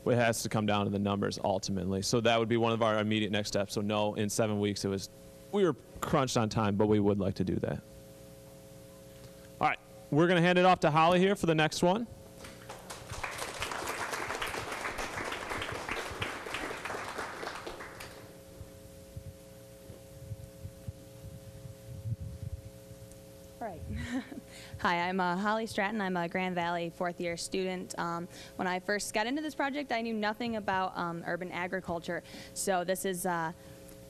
[SPEAKER 4] It has to come down to the numbers ultimately. So that would be one of our immediate next steps. So no, in 7 weeks, we were crunched on time, but we would like to do that. All right, we're going to hand it off to Holly here for the next one.
[SPEAKER 7] Hi, I'm Holly Stratton. I'm a Grand Valley fourth-year student. When I first got into this project, I knew nothing about urban agriculture, so this is a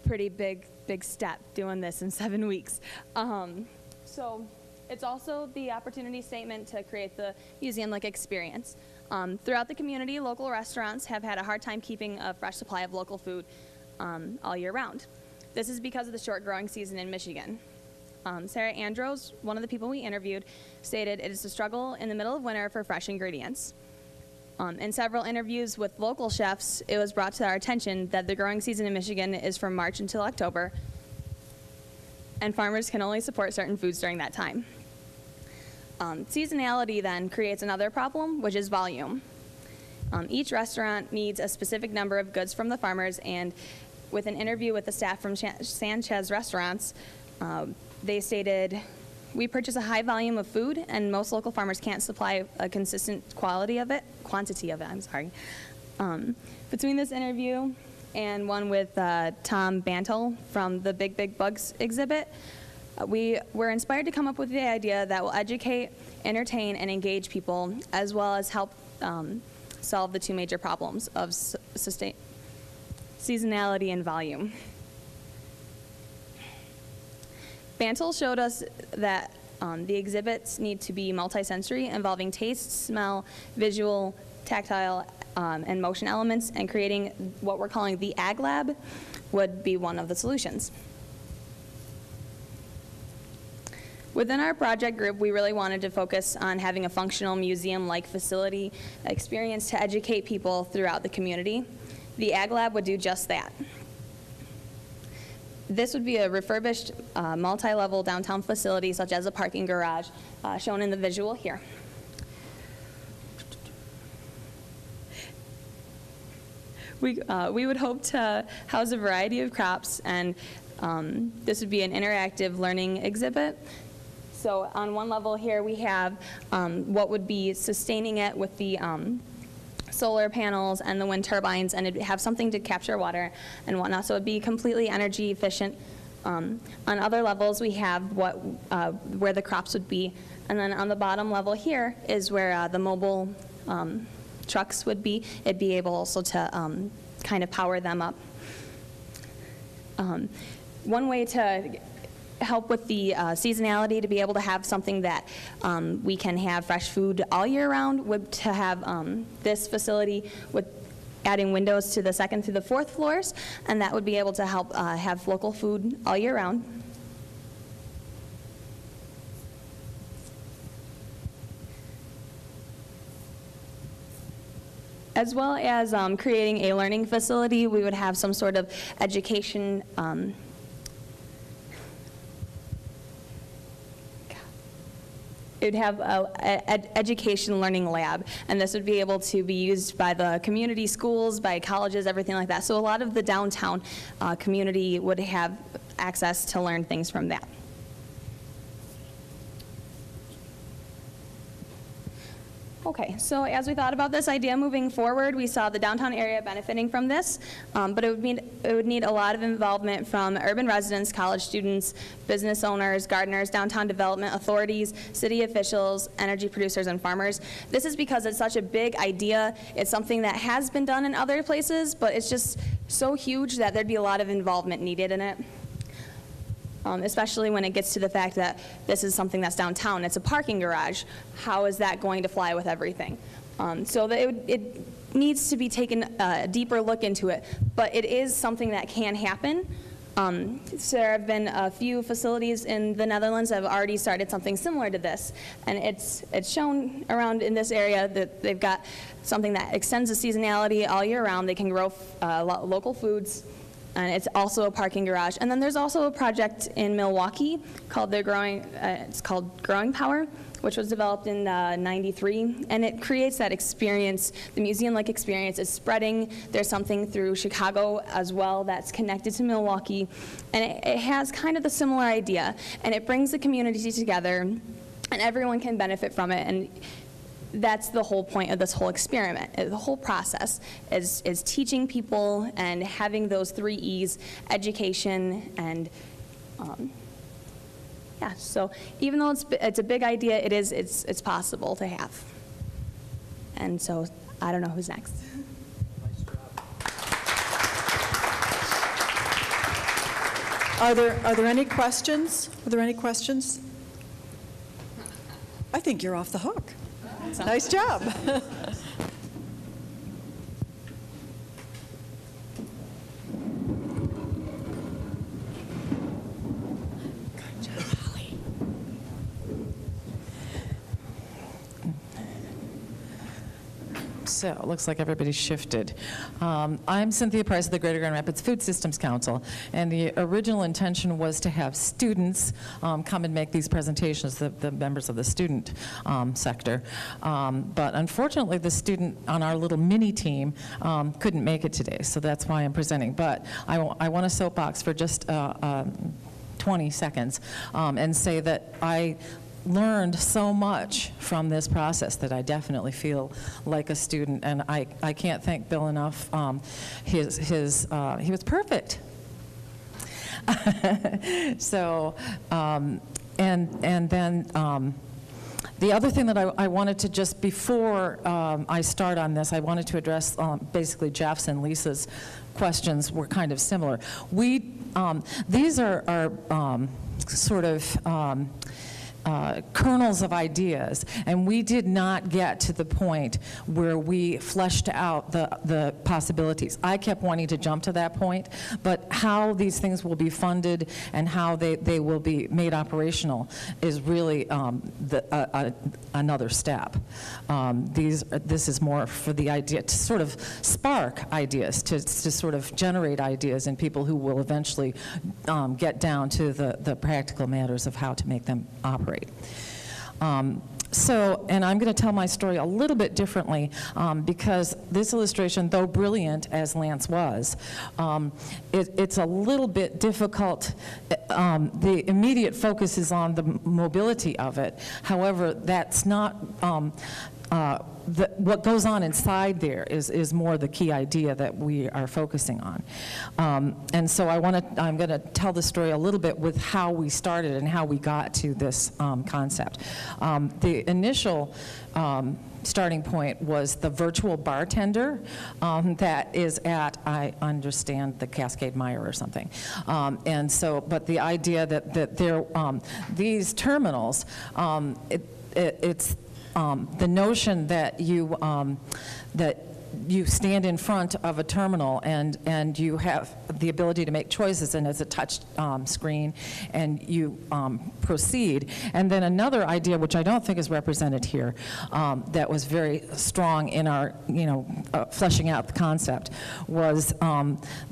[SPEAKER 7] pretty big step doing this in 7 weeks. So it's also the opportunity statement to create the museum-like experience. Throughout the community, local restaurants have had a hard time keeping a fresh supply of local food all year round. This is because of the short growing season in Michigan. Sarah Andros, one of the people we interviewed, stated it is a struggle in the middle of winter for fresh ingredients. In several interviews with local chefs, it was brought to our attention that the growing season in Michigan is from March until October, and farmers can only support certain foods during that time. Seasonality then creates another problem, which is volume. Each restaurant needs a specific number of goods from the farmers, and with an interview with the staff from Sanchez Restaurants, they stated, we purchase a high volume of food, and most local farmers can't supply a consistent quantity of it. Between this interview and one with Tom Bantle from the Big Big Bugs exhibit, we were inspired to come up with the idea that will educate, entertain, and engage people, as well as help solve the two major problems of seasonality and volume. Bantle showed us that the exhibits need to be multisensory, involving taste, smell, visual, tactile, and motion elements, and creating what we're calling the Ag Lab would be one of the solutions. Within our project group, we really wanted to focus on having a functional museum-like facility experience to educate people throughout the community. The Ag Lab would do just that. This would be a refurbished multi-level downtown facility, such as a parking garage, shown in the visual here. We would hope to house a variety of crops, and this would be an interactive learning exhibit. So on one level here, we have what would be sustaining it with the solar panels and the wind turbines, and it'd have something to capture water and whatnot, so it'd be completely energy efficient. On other levels, we have where the crops would be, and then on the bottom level here is where the mobile trucks would be. It'd be able also to kind of power them up. One way to help with the seasonality, to be able to have something that we can have fresh food all year round, would to have this facility with adding windows to the second through the fourth floors, and that would be able to help have local food all year round. as well as creating a learning facility. We would have some sort of education it would have an education learning lab, and this would be able to be used by the community schools, by colleges, everything like that. So a lot of the downtown community would have access to learn things from that. Okay, so as we thought about this idea moving forward, we saw the downtown area benefiting from this, but it would need a lot of involvement from urban residents, college students, business owners, gardeners, downtown development authorities, city officials, energy producers, and farmers. This is because it's such a big idea. It's something that has been done in other places, but it's just so huge that there'd be a lot of involvement needed in it. Especially when it gets to the fact that this is something that's downtown. It's a parking garage. How is that going to fly with everything? So that it needs to be taken a deeper look into it, but it is something that can happen. So there have been a few facilities in the Netherlands that have already started something similar to this, and it's shown around in this area that they've got something that extends the seasonality all year round. They can grow local foods. And it's also a parking garage. And then there's also a project in Milwaukee called it's called Growing Power, which was developed in '93, and it creates that experience, the museum-like experience. It's spreading. There's something through Chicago as well that's connected to Milwaukee, and it has kind of the similar idea, and it brings the community together, and everyone can benefit from it. And that's the whole point of this whole experiment. The whole process is teaching people and having those 3 E's, education and, yeah, so even though it's a big idea, it's possible to have. And so I don't know who's next.
[SPEAKER 5] Are there any questions? Are there any questions? I think you're off the hook. Nice job.
[SPEAKER 8] So it looks like everybody's shifted. I'm Cynthia Price of the Greater Grand Rapids Food Systems Council, and the original intention was to have students come and make these presentations, the members of the student sector. But unfortunately, the student on our little mini team couldn't make it today, so that's why I'm presenting. But I want to soapbox for just 20 seconds and say that I learned so much from this process that I definitely feel like a student, and I can't thank Bill enough. He was perfect. So, and then the other thing that I wanted to just, before I start on this, I wanted to address basically Jeff's and Lisa's questions were kind of similar. These are sort of kernels of ideas, and we did not get to the point where we fleshed out the possibilities. I kept wanting to jump to that point, but how these things will be funded and how they will be made operational is really another step. This is more for the idea to sort of spark ideas, to sort of generate ideas in people who will eventually get down to the practical matters of how to make them operate. And I'm going to tell my story a little bit differently because this illustration, though brilliant as Lance was, it's a little bit difficult. The immediate focus is on the mobility of it. However, that's not what goes on inside there is more the key idea that we are focusing on. And so I'm going to tell the story a little bit with how we started and how we got to this concept. The initial starting point was the virtual bartender that is at, I understand, the Cascade Meyer or something. And so, but the idea that there, these terminals, it's the notion that you stand in front of a terminal and you have the ability to make choices, and it's a touch screen, and you proceed. And then another idea, which I don't think is represented here, that was very strong in our, fleshing out the concept, was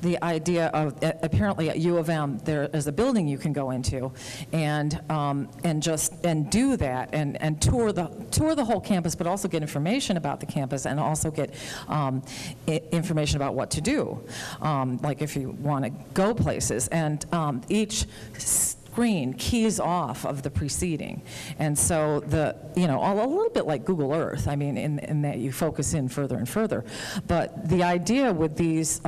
[SPEAKER 8] the idea of, apparently at U of M, there is a building you can go into and do that and tour the whole campus, but also get information about the campus and also get information about what to do, like if you want to go places. And each screen keys off of the preceding. And so a little bit like Google Earth, I mean, in that you focus in further and further. But the idea with these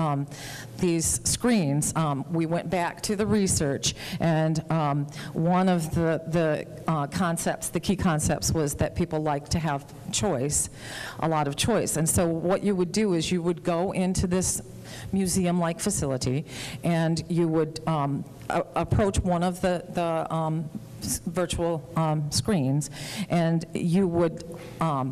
[SPEAKER 8] screens, we went back to the research, and one of the concepts, the key concepts, was that people like to have choice, a lot of choice. And so what you would do is you would go into this museum-like facility, and you would approach one of the virtual screens, and you would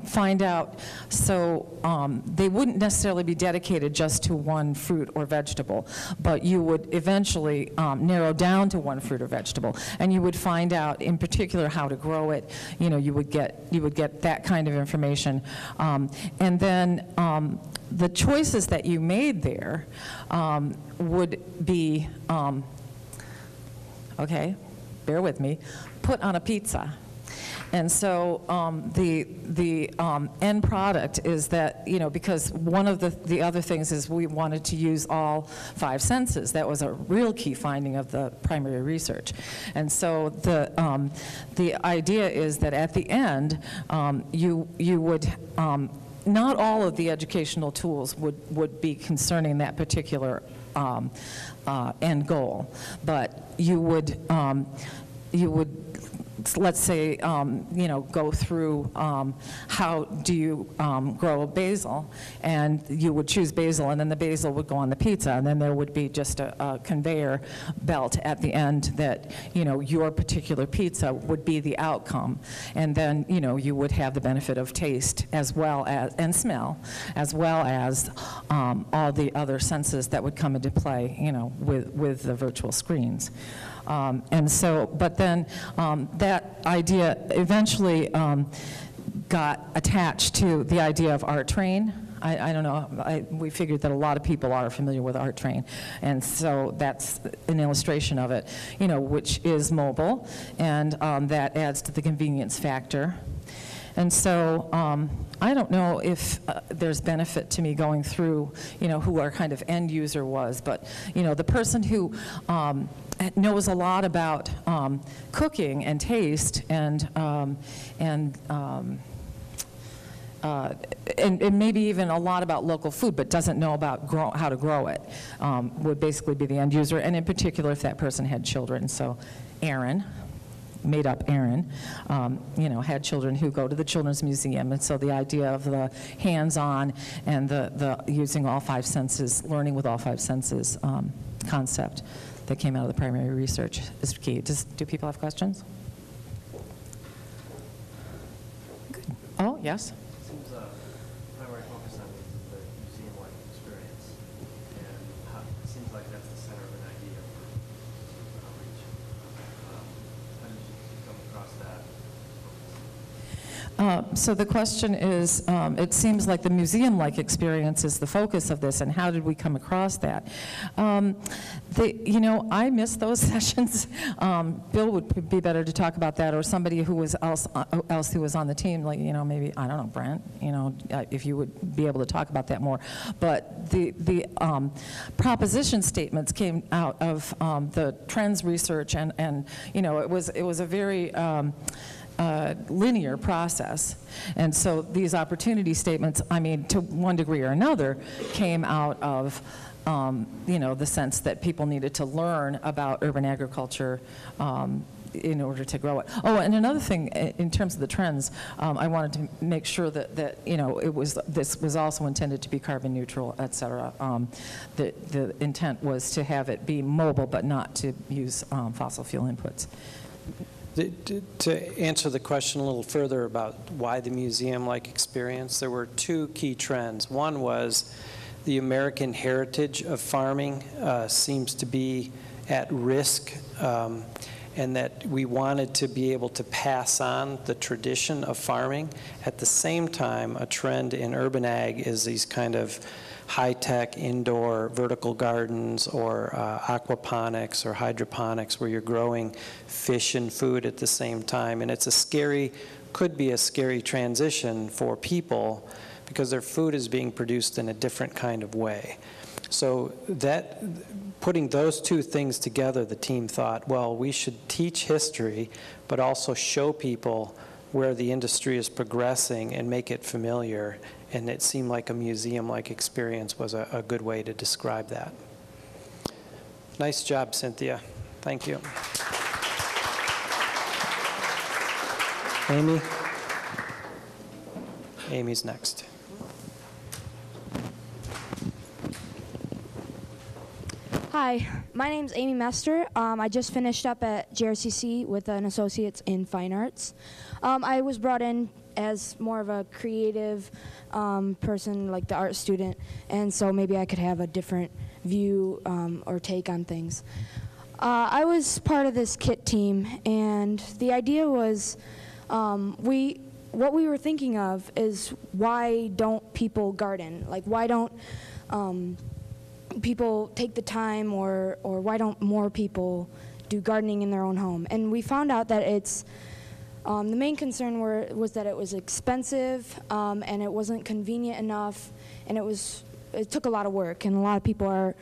[SPEAKER 8] find out, so they wouldn't necessarily be dedicated just to one fruit or vegetable, but you would eventually narrow down to one fruit or vegetable, and you would find out in particular how to grow it. You would get that kind of information, and then the choices that you made there would be, okay, bear with me, put on a pizza. And so the end product is that, because one of the other things is we wanted to use all 5 senses. That was a real key finding of the primary research. And so the idea is that at the end, you would, not all of the educational tools would be concerning that particular end goal, but you would, let's say, go through how do you grow a basil, and you would choose basil, and then the basil would go on the pizza, and then there would be just a conveyor belt at the end that, your particular pizza would be the outcome, and then, you would have the benefit of taste as well as, and smell, as well as all the other senses that would come into play, with the virtual screens. And so, but then that idea eventually got attached to the idea of Art Train. I don't know, we figured that a lot of people are familiar with Art Train, and so that's an illustration of it, which is mobile, and that adds to the convenience factor. And so I don't know if there's benefit to me going through, who our kind of end user was, but, the person who knows a lot about cooking and taste and maybe even a lot about local food, but doesn't know about how to grow it, would basically be the end user, and in particular if that person had children. So Aaron, made up Aaron, had children who go to the Children's Museum, and so the idea of the hands-on and the using all 5 senses, learning with all 5 senses concept that came out of the primary research is key. Do people have questions? Good. Oh, yes?
[SPEAKER 9] It seems primary focus on the museum-like experience, and it seems like that's the center of an idea for outreach. How did you come across that?
[SPEAKER 8] So the question is, it seems like the museum-like experience is the focus of this, and how did we come across that? I miss those sessions. Bill would be better to talk about that, or somebody who was else who was on the team, like, maybe, I don't know, Brent, if you would be able to talk about that more. But the proposition statements came out of the trends research, and it was a very linear process. And so these opportunity statements, to one degree or another, came out of the sense that people needed to learn about urban agriculture in order to grow it. Oh, and another thing, in terms of the trends, I wanted to make sure that this was also intended to be carbon neutral, et cetera. The intent was to have it be mobile, but not to use fossil fuel inputs.
[SPEAKER 3] To answer the question a little further about why the museum-like experience, there were two key trends. One was the American heritage of farming seems to be at risk, and that we wanted to be able to pass on the tradition of farming. At the same time, a trend in urban ag is these kind of high-tech indoor vertical gardens or aquaponics or hydroponics where you're growing fish and food at the same time. And it's a scary, could be a scary transition for people because their food is being produced in a different kind of way. So that, putting those two things together, the team thought, well, we should teach history, but also show people where the industry is progressing and make it familiar. And it seemed like a museum-like experience was a good way to describe that. Nice job, Cynthia. Thank you. Amy? Amy's next.
[SPEAKER 10] Hi, my name's Amy Mester. I just finished up at JRCC with an associate's in fine arts. I was brought in as more of a creative person, like the art student, and so maybe I could have a different view or take on things. I was part of this kit team, and the idea was what we were thinking of is, why don't people garden? Like, why don't people take the time, or why don't more people do gardening in their own home? And we found out that it's the main concern was that it was expensive, and it wasn't convenient enough, and it took a lot of work, and a lot of people are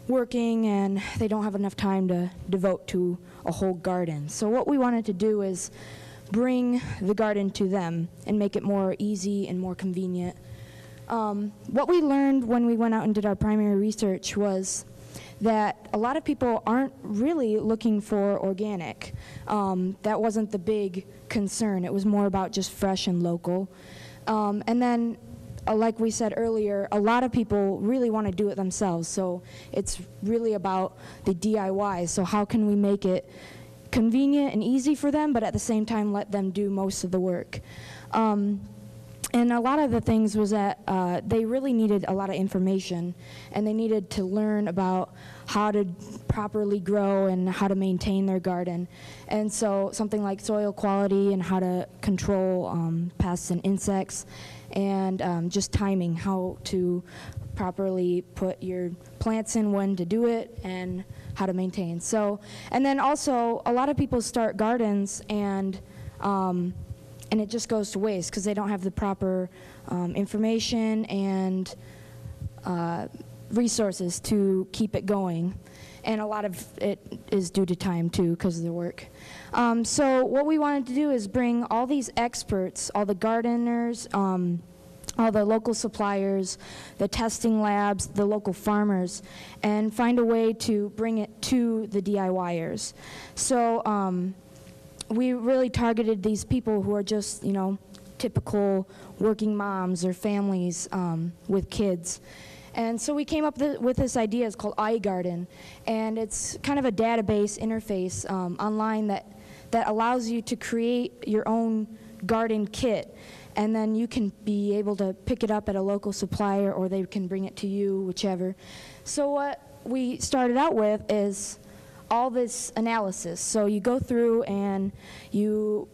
[SPEAKER 10] working and they don't have enough time to devote to a whole garden. So what we wanted to do is bring the garden to them and make it more easy and more convenient. What we learned when we went out and did our primary research was that a lot of people aren't really looking for organic. That wasn't the big concern. It was more about just fresh and local. And then, like we said earlier, a lot of people really want to do it themselves. So it's really about the DIY. So how can we make it convenient and easy for them, but at the same time let them do most of the work? And a lot of the things was that they really needed a lot of information, and they needed to learn about how to properly grow and how to maintain their garden. And so something like soil quality and how to control pests and insects, and just timing, how to properly put your plants in, when to do it, and how to maintain. So, and then also a lot of people start gardens and it just goes to waste because they don't have the proper information and resources to keep it going. And a lot of it is due to time, too, because of the work. So what we wanted to do is bring all these experts, all the gardeners, all the local suppliers, the testing labs, the local farmers, and find a way to bring it to the DIYers. So we really targeted these people who are just, you know, typical working moms or families with kids. And so we came up with this idea. It's called iGarden, and it's kind of a database interface online that allows you to create your own garden kit, and then you can be able to pick it up at a local supplier, or they can bring it to you, whichever. So what we started out with is all this analysis. So you go through and you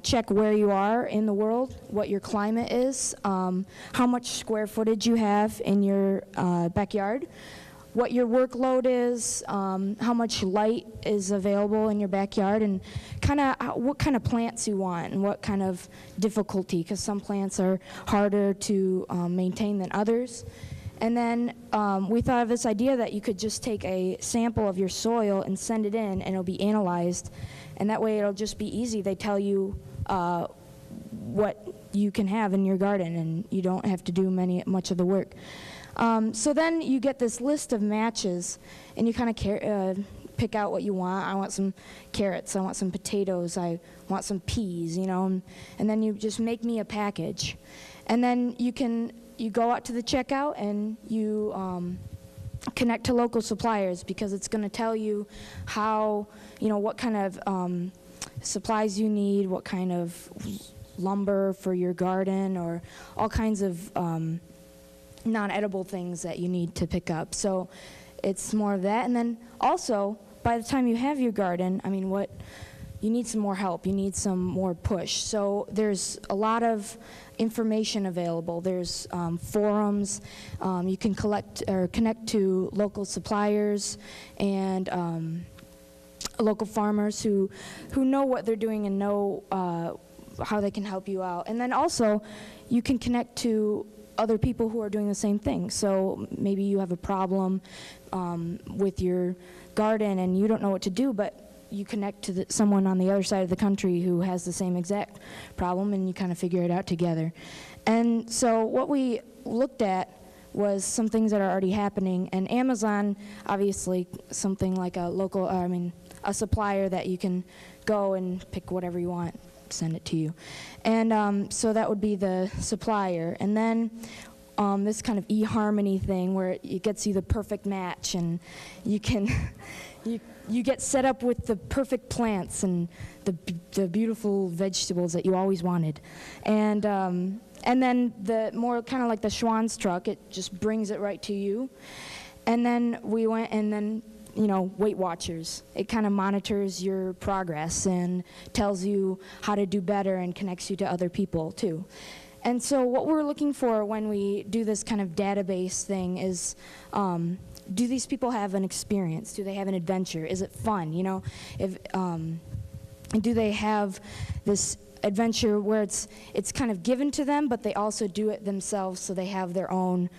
[SPEAKER 10] check where you are in the world, what your climate is, how much square footage you have in your backyard, what your workload is, how much light is available in your backyard, and what kind of plants you want and what kind of difficulty, because some plants are harder to maintain than others. And then we thought of this idea that you could just take a sample of your soil and send it in, and it'll be analyzed. And that way it'll just be easy. They tell you what you can have in your garden, and you don't have to do much of the work. So then you get this list of matches, and you kind of pick out what you want. I want some carrots. I want some potatoes. I want some peas, you know. And then you just make me a package. And then you go out to the checkout, and you connect to local suppliers, because it's going to tell you how, what kind of supplies you need, what kind of lumber for your garden, or all kinds of non-edible things that you need to pick up. So it's more of that. And then also, by the time you have your garden, you need some more help. You need some more push. So there's a lot of information available. There's forums. You can collect or connect to local suppliers and local farmers who know what they're doing and know how they can help you out. And then also, you can connect to other people who are doing the same thing. So maybe you have a problem with your garden and you don't know what to do, but you connect to someone on the other side of the country who has the same exact problem, and you kind of figure it out together. And so what we looked at was some things that are already happening, and Amazon, obviously, something like a local, a supplier that you can go and pick whatever you want, send it to you. And so that would be the supplier. And then this kind of eHarmony thing where it gets you the perfect match, and you can, you get set up with the perfect plants and the beautiful vegetables that you always wanted. And then the more kind of like the Schwann's truck, it just brings it right to you. And then we went, and then, Weight Watchers. It kind of monitors your progress and tells you how to do better and connects you to other people too. And so what we're looking for when we do this kind of database thing is, do these people have an experience? Do they have an adventure? Is it fun? Do they have this adventure where it's kind of given to them, but they also do it themselves, so they have their own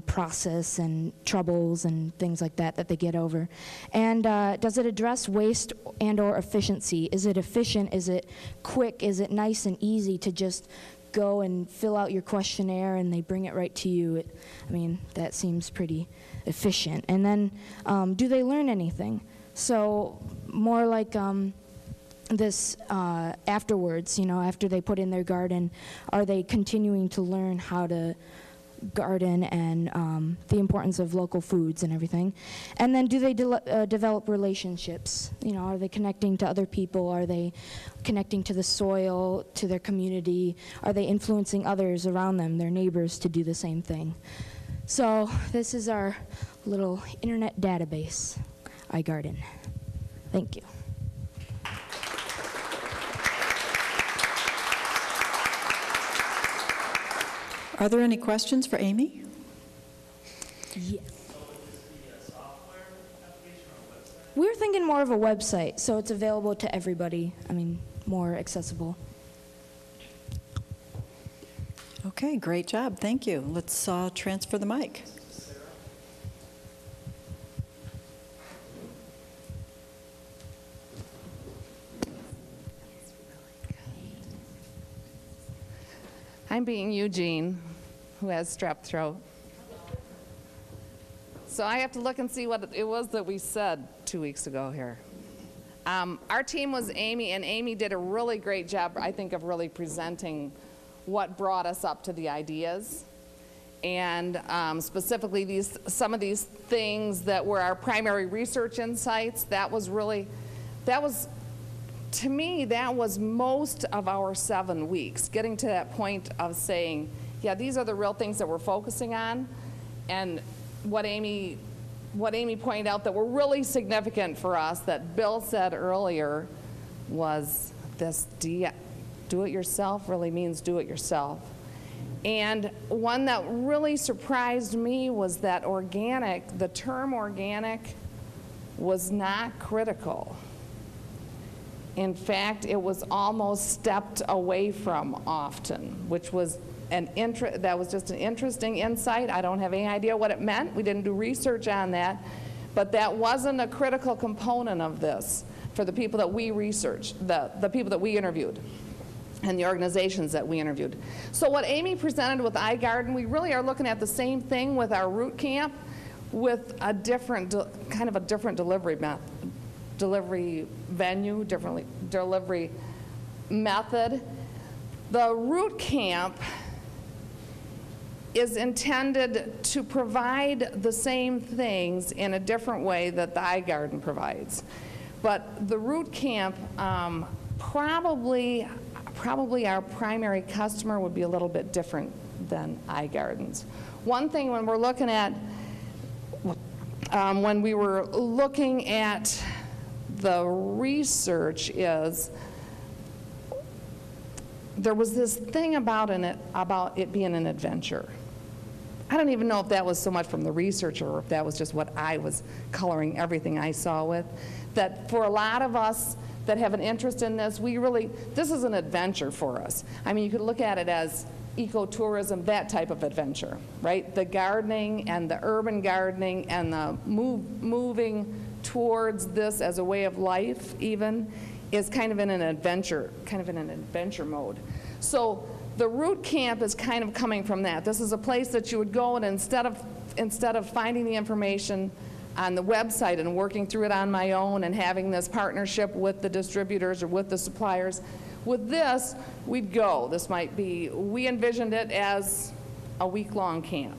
[SPEAKER 10] process and troubles and things like that they get over? And does it address waste and or efficiency? Is it efficient? Is it quick? Is it nice and easy to just go and fill out your questionnaire and they bring it right to you? That seems pretty efficient. And then do they learn anything? So more like this afterwards, after they put in their garden, are they continuing to learn how to garden and the importance of local foods and everything? And then do they develop relationships? Are they connecting to other people? Are they connecting to the soil, to their community? Are they influencing others around them, their neighbors, to do the same thing? So this is our little internet database, iGarden. Thank you.
[SPEAKER 5] Are there any questions for Amy?
[SPEAKER 10] Yes. We're thinking more of a website, so it's available to everybody. More accessible.
[SPEAKER 5] Okay, great job. Thank you. Let's transfer the mic.
[SPEAKER 11] I'm being Eugene, who has strep throat. So I have to look and see what it was that we said 2 weeks ago here. Our team was Amy, and Amy did a really great job, I think, of really presenting what brought us up to the ideas. And specifically some of these things that were our primary research insights, to me, that was most of our 7 weeks, getting to that point of saying, yeah, these are the real things that we're focusing on. And what Amy pointed out that were really significant for us, that Bill said earlier, was this do it yourself really means do it yourself. And one that really surprised me was that the term organic was not critical. In fact, it was almost stepped away from often, which was that was just an interesting insight. I don't have any idea what it meant. We didn't do research on that. But that wasn't a critical component of this for the people that we researched, the people that we interviewed, and the organizations that we interviewed. So what Amy presented with iGarden, we really are looking at the same thing with our root camp, with a different, kind of a different delivery venue, delivery method. The root camp is intended to provide the same things in a different way that the iGarden provides. But the root camp, probably our primary customer would be a little bit different than iGardens. One thing when we're looking at, when we were looking at the research is, there was this thing about it being an adventure. I don't even know if that was so much from the research or if that was just what I was coloring everything I saw with. That for a lot of us that have an interest in this, this is an adventure for us. I mean, you could look at it as ecotourism, that type of adventure, right? The gardening and the urban gardening and the moving towards this as a way of life even is kind of in an adventure mode. So the root camp is kind of coming from that. This is a place that you would go, and instead of finding the information on the website and working through it on my own and having this partnership with the distributors or with the suppliers, with this, we'd go. We envisioned it as a week-long camp.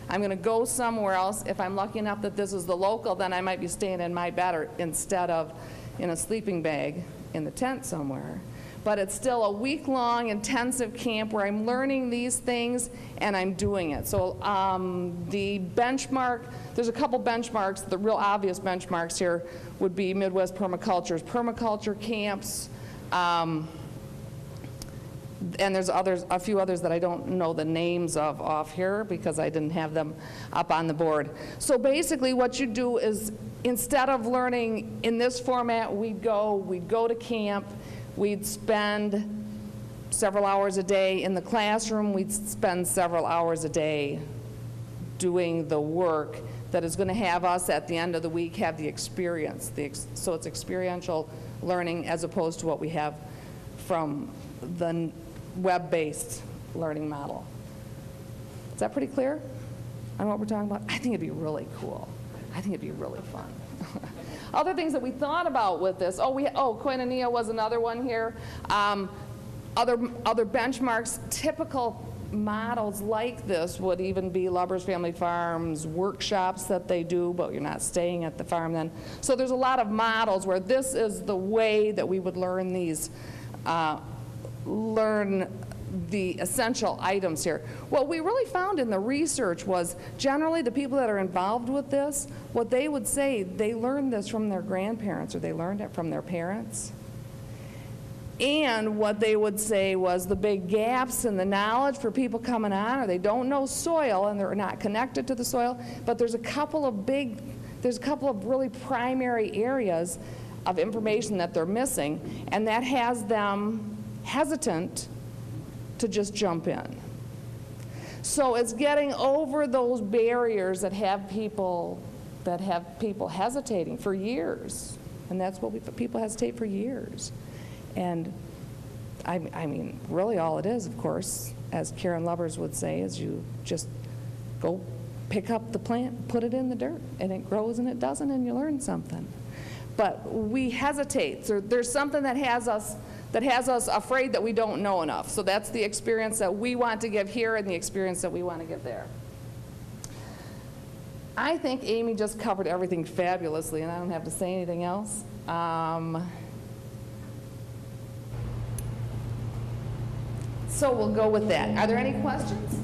[SPEAKER 11] I'm going to go somewhere else. If I'm lucky enough that this is the local, then I might be staying in my bed instead of in a sleeping bag in the tent somewhere. But it's still a week-long intensive camp where I'm learning these things and I'm doing it. So the benchmark, there's a couple benchmarks. The real obvious benchmarks here would be Midwest Permaculture's permaculture camps. And there's a few others that I don't know the names of off here because I didn't have them up on the board. So basically what you do is, instead of learning in this format, we'd go to camp, we'd spend several hours a day in the classroom, we'd spend several hours a day doing the work that is going to have us at the end of the week have the experience. So it's experiential learning as opposed to what we have from the web-based learning model. Is that pretty clear on what we're talking about? I think it'd be really cool. I think it'd be really fun. Other things that we thought about with this, koinonia was another one here. Other benchmarks, typical models like this would even be Lubbers Family Farms workshops that they do, but you're not staying at the farm then. So there's a lot of models where this is the way that we would learn these, learn the essential items here. What we really found in the research was generally the people that are involved with this, what they would say, they learned this from their grandparents or they learned it from their parents. And what they would say was the big gaps in the knowledge for people coming on, or they don't know soil and they're not connected to the soil, but there's a couple of really primary areas of information that they're missing, and that has them hesitant to just jump in. So it's getting over those barriers that have people hesitating for years, and that's what people hesitate for years. And I mean, really all it is, of course, as Karen Lubbers would say, is you just go pick up the plant, put it in the dirt, and it grows and it doesn't, and you learn something. But we hesitate. So there's something that has us afraid that we don't know enough. So that's the experience that we want to give here and the experience that we want to give there. I think Amy just covered everything fabulously, and I don't have to say anything else. So we'll go with that. Are there any questions?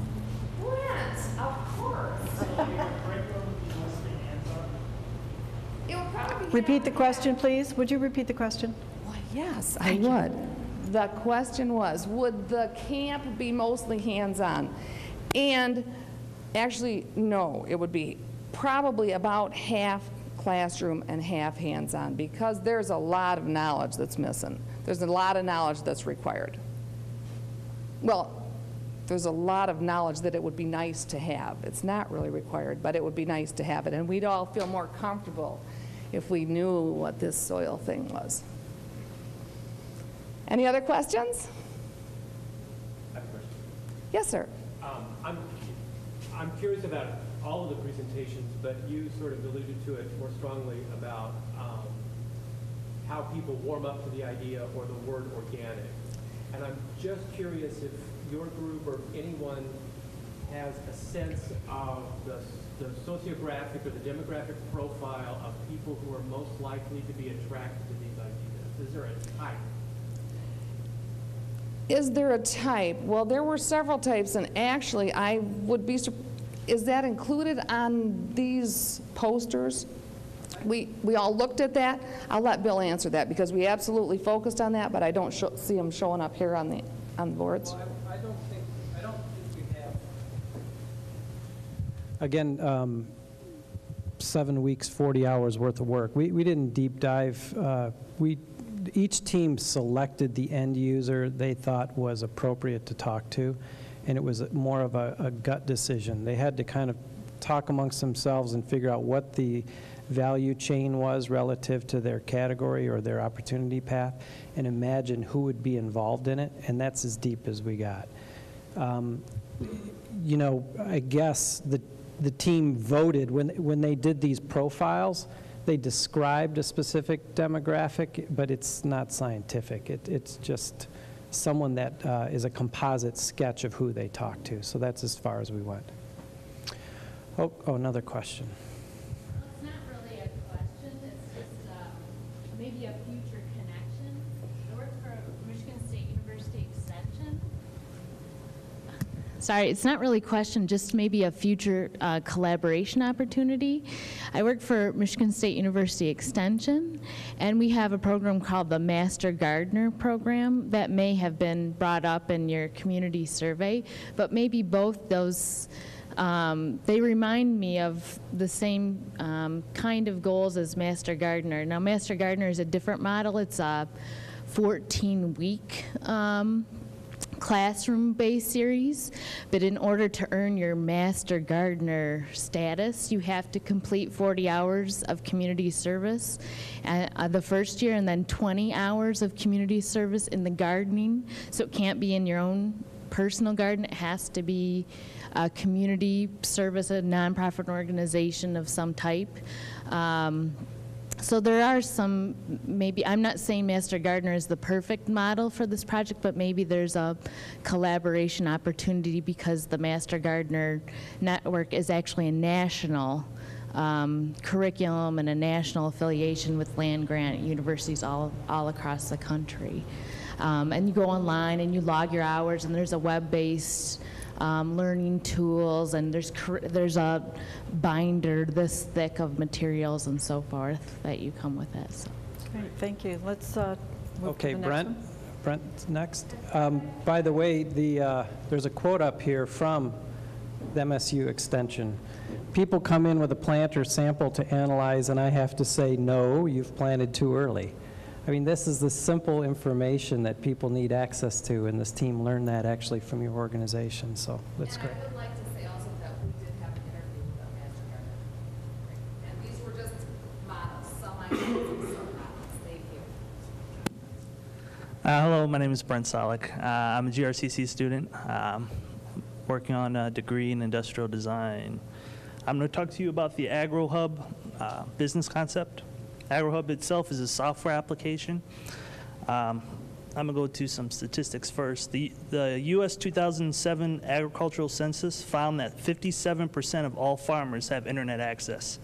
[SPEAKER 11] Brent, of course.
[SPEAKER 5] Repeat the question, please. Would you repeat the question?
[SPEAKER 11] Well, yes, I would. The question was, would the camp be mostly hands-on? And actually, no, it would be probably about half classroom and half hands-on, because there's a lot of knowledge that's missing. There's a lot of knowledge that's required. Well, there's a lot of knowledge that it would be nice to have. It's not really required, but it would be nice to have it, and we'd all feel more comfortable if we knew what this soil thing was. Any other questions?
[SPEAKER 12] I have a question.
[SPEAKER 11] Yes, sir.
[SPEAKER 12] I'm curious about all of the presentations, but you sort of alluded to it more strongly about how people warm up to the idea or the word organic. And I'm just curious if your group or anyone has a sense of the sociographic or the demographic profile of people who are most likely to be attracted to these ideas? Is there a type?
[SPEAKER 11] Is there a type? Well, there were several types, and actually, I would be, is that included on these posters? We all looked at that. I'll let Bill answer that, because we absolutely focused on that, but I don't see them showing up here on the boards.
[SPEAKER 3] Well, I don't think we have. Again, 7 weeks, 40 hours worth of work. We didn't deep dive. Each team selected the end user they thought was appropriate to talk to, and it was more of a gut decision. They had to kind of talk amongst themselves and figure out what the value chain was relative to their category or their opportunity path, and imagine who would be involved in it, and that's as deep as we got. You know, I guess the team voted, when they did these profiles, they described a specific demographic, but it's not scientific. It's just someone that is a composite sketch of who they talk to, so that's as far as we went. Oh, another question.
[SPEAKER 13] It's not really a question, it's just maybe a future connection. I work for Michigan State University Extension. Sorry, it's not really a question, just maybe a future collaboration opportunity. I work for Michigan State University Extension, and we have a program called the Master Gardener Program that may have been brought up in your community survey, but maybe both those they remind me of the same kind of goals as Master Gardener. Now, Master Gardener is a different model. It's a 14-week classroom-based series, but in order to earn your Master Gardener status, you have to complete 40 hours of community service the first year, and then 20 hours of community service in the gardening. So it can't be in your own personal garden. It has to be a community service, a nonprofit organization of some type. So there are some, maybe, I'm not saying Master Gardener is the perfect model for this project, but maybe there's a collaboration opportunity because the Master Gardener network is actually a national curriculum and a national affiliation with land-grant universities all across the country. And you go online and you log your hours, and there's a web-based learning tools, and there's a binder this thick of materials and so forth that you come with it. So.
[SPEAKER 5] Great, thank you. Let's move
[SPEAKER 3] Okay,
[SPEAKER 5] to the next
[SPEAKER 3] Brent.
[SPEAKER 5] one.
[SPEAKER 3] Brent's next. By the way, there's a quote up here from the MSU Extension. People come in with a plant or sample to analyze, and I have to say, no, you've planted too early. I mean, this is the simple information that people need access to, and this team learned that actually from your organization, so that's great.
[SPEAKER 11] I would like to say also that we did have an interview with a Master Gardener. And these were just models, some ideas and some models. Thank you.
[SPEAKER 14] Hello, my name is Brent Solik. I'm a GRCC student working on a degree in industrial design. I'm going to talk to you about the AgroHub business concept. AgroHub itself is a software application. I'm going to go to some statistics first. The U.S. 2007 agricultural census found that 57% of all farmers have internet access.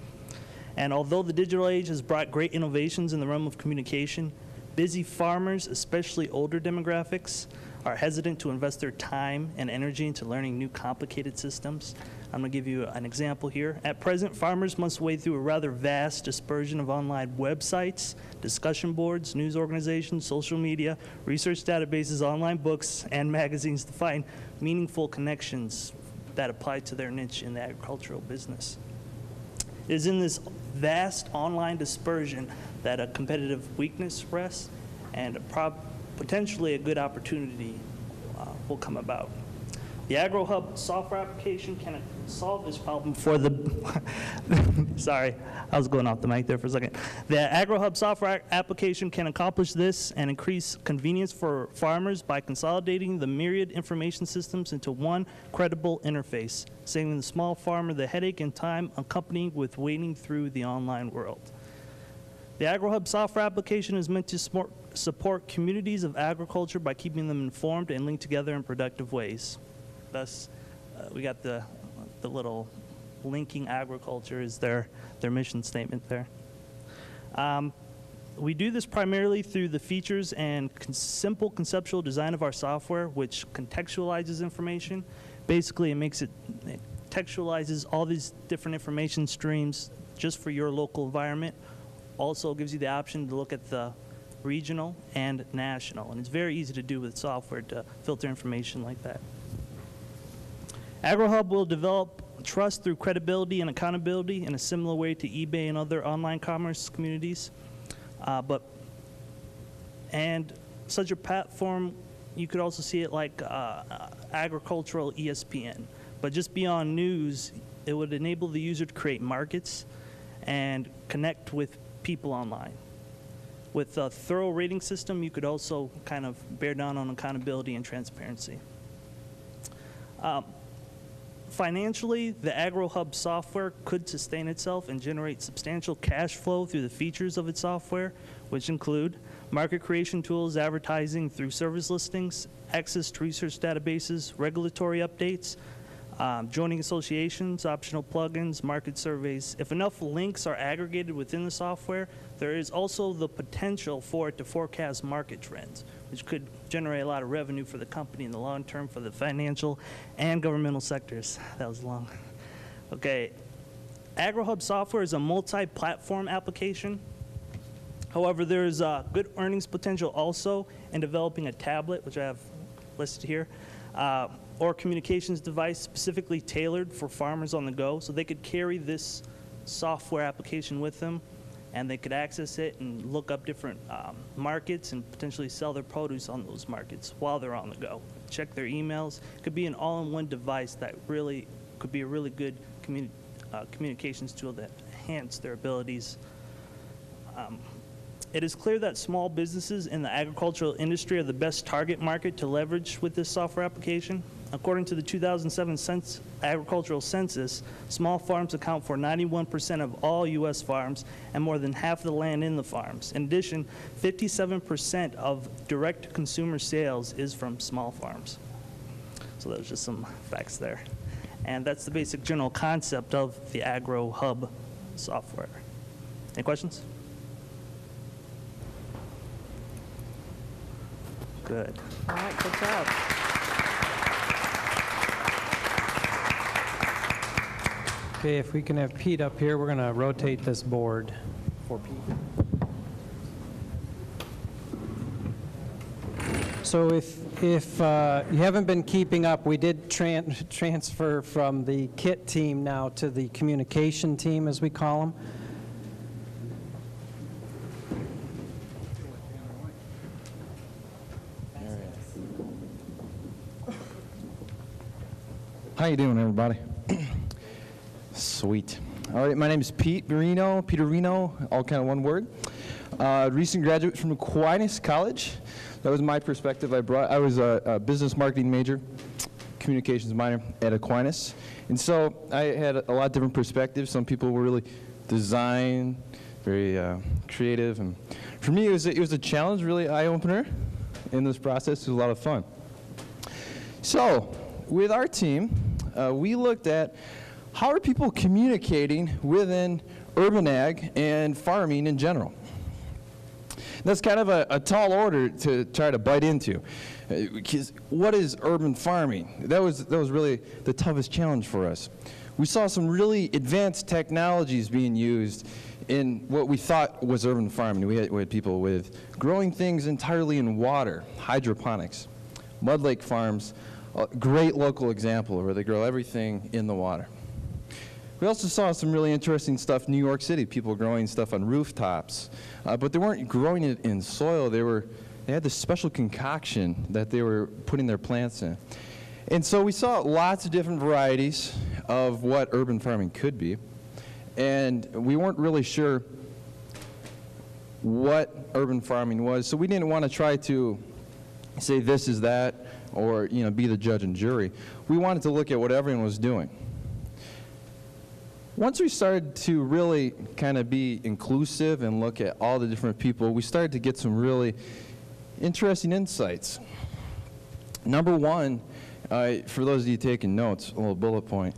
[SPEAKER 14] And although the digital age has brought great innovations in the realm of communication, busy farmers, especially older demographics, are hesitant to invest their time and energy into learning new complicated systems. I'm going to give you an example here. At present, farmers must wade through a rather vast dispersion of online websites, discussion boards, news organizations, social media, research databases, online books, and magazines to find meaningful connections that apply to their niche in the agricultural business. It is in this vast online dispersion that a competitive weakness rests, and potentially a good opportunity will come about. The AgroHub software application can solve this problem for the, sorry, I was going off the mic there for a second. The AgroHub software application can accomplish this and increase convenience for farmers by consolidating the myriad information systems into one credible interface, saving the small farmer the headache and time accompanied with wading through the online world. The AgroHub software application is meant to support communities of agriculture by keeping them informed and linked together in productive ways. Thus, we got the little linking agriculture is their mission statement there. We do this primarily through the features and simple conceptual design of our software, which contextualizes information. Basically, it contextualizes all these different information streams just for your local environment. Also gives you the option to look at the regional and national, and it's very easy to do with software to filter information like that. AgroHub will develop trust through credibility and accountability in a similar way to eBay and other online commerce communities. And such a platform, you could also see it like agricultural ESPN. But just beyond news, it would enable the user to create markets and connect with people online. With a thorough rating system, you could also kind of bear down on accountability and transparency. Financially, the AgroHub software could sustain itself and generate substantial cash flow through the features of its software, which include market creation tools, advertising through service listings, access to research databases, regulatory updates, joining associations, optional plugins, market surveys. If enough links are aggregated within the software, there is also the potential for it to forecast market trends, which could generate a lot of revenue for the company in the long term for the financial and governmental sectors. That was long. Okay, AgroHub software is a multi-platform application. However, there is good earnings potential also in developing a tablet, which I have listed here, or communications device specifically tailored for farmers on the go, so they could carry this software application with them, and they could access it and look up different markets and potentially sell their produce on those markets while they're on the go. Check their emails. It could be an all-in-one device that really could be a really good communications tool that enhance their abilities. It is clear that small businesses in the agricultural industry are the best target market to leverage with this software application. According to the 2007 agricultural census, small farms account for 91% of all U.S. farms and more than half the land in the farms. In addition, 57% of direct consumer sales is from small farms. So those are just some facts there. And that's the basic general concept of the AgroHub software. Any questions? Good.
[SPEAKER 5] All right, good job.
[SPEAKER 3] Okay, if we can have Pete up here, we're going to rotate this board for Pete. So if you haven't been keeping up, we did transfer from the KIT team now to the communication team, as we call them.
[SPEAKER 15] How you doing, everybody? Sweet. All right, my name is Peter Reno, all kind of one word. Recent graduate from Aquinas College. That was my perspective. I was a business marketing major, communications minor at Aquinas. And so I had a lot of different perspectives. Some people were really design, very creative. And for me, it was a challenge, really eye-opener in this process. It was a lot of fun. So with our team, we looked at how are people communicating within urban ag and farming in general. That's kind of a tall order to try to bite into. Because what is urban farming? That was really the toughest challenge for us. We saw some really advanced technologies being used in what we thought was urban farming. We had people with growing things entirely in water, hydroponics, mud lake farms, a great local example where they grow everything in the water. We also saw some really interesting stuff in New York City, people growing stuff on rooftops, but they weren't growing it in soil. They had this special concoction that they were putting their plants in. And so we saw lots of different varieties of what urban farming could be, and we weren't really sure what urban farming was, so we didn't want to try to say this is that, or be the judge and jury. We wanted to look at what everyone was doing. Once we started to really kind of be inclusive and look at all the different people, we started to get some really interesting insights. Number one for those of you taking notes, a little bullet point,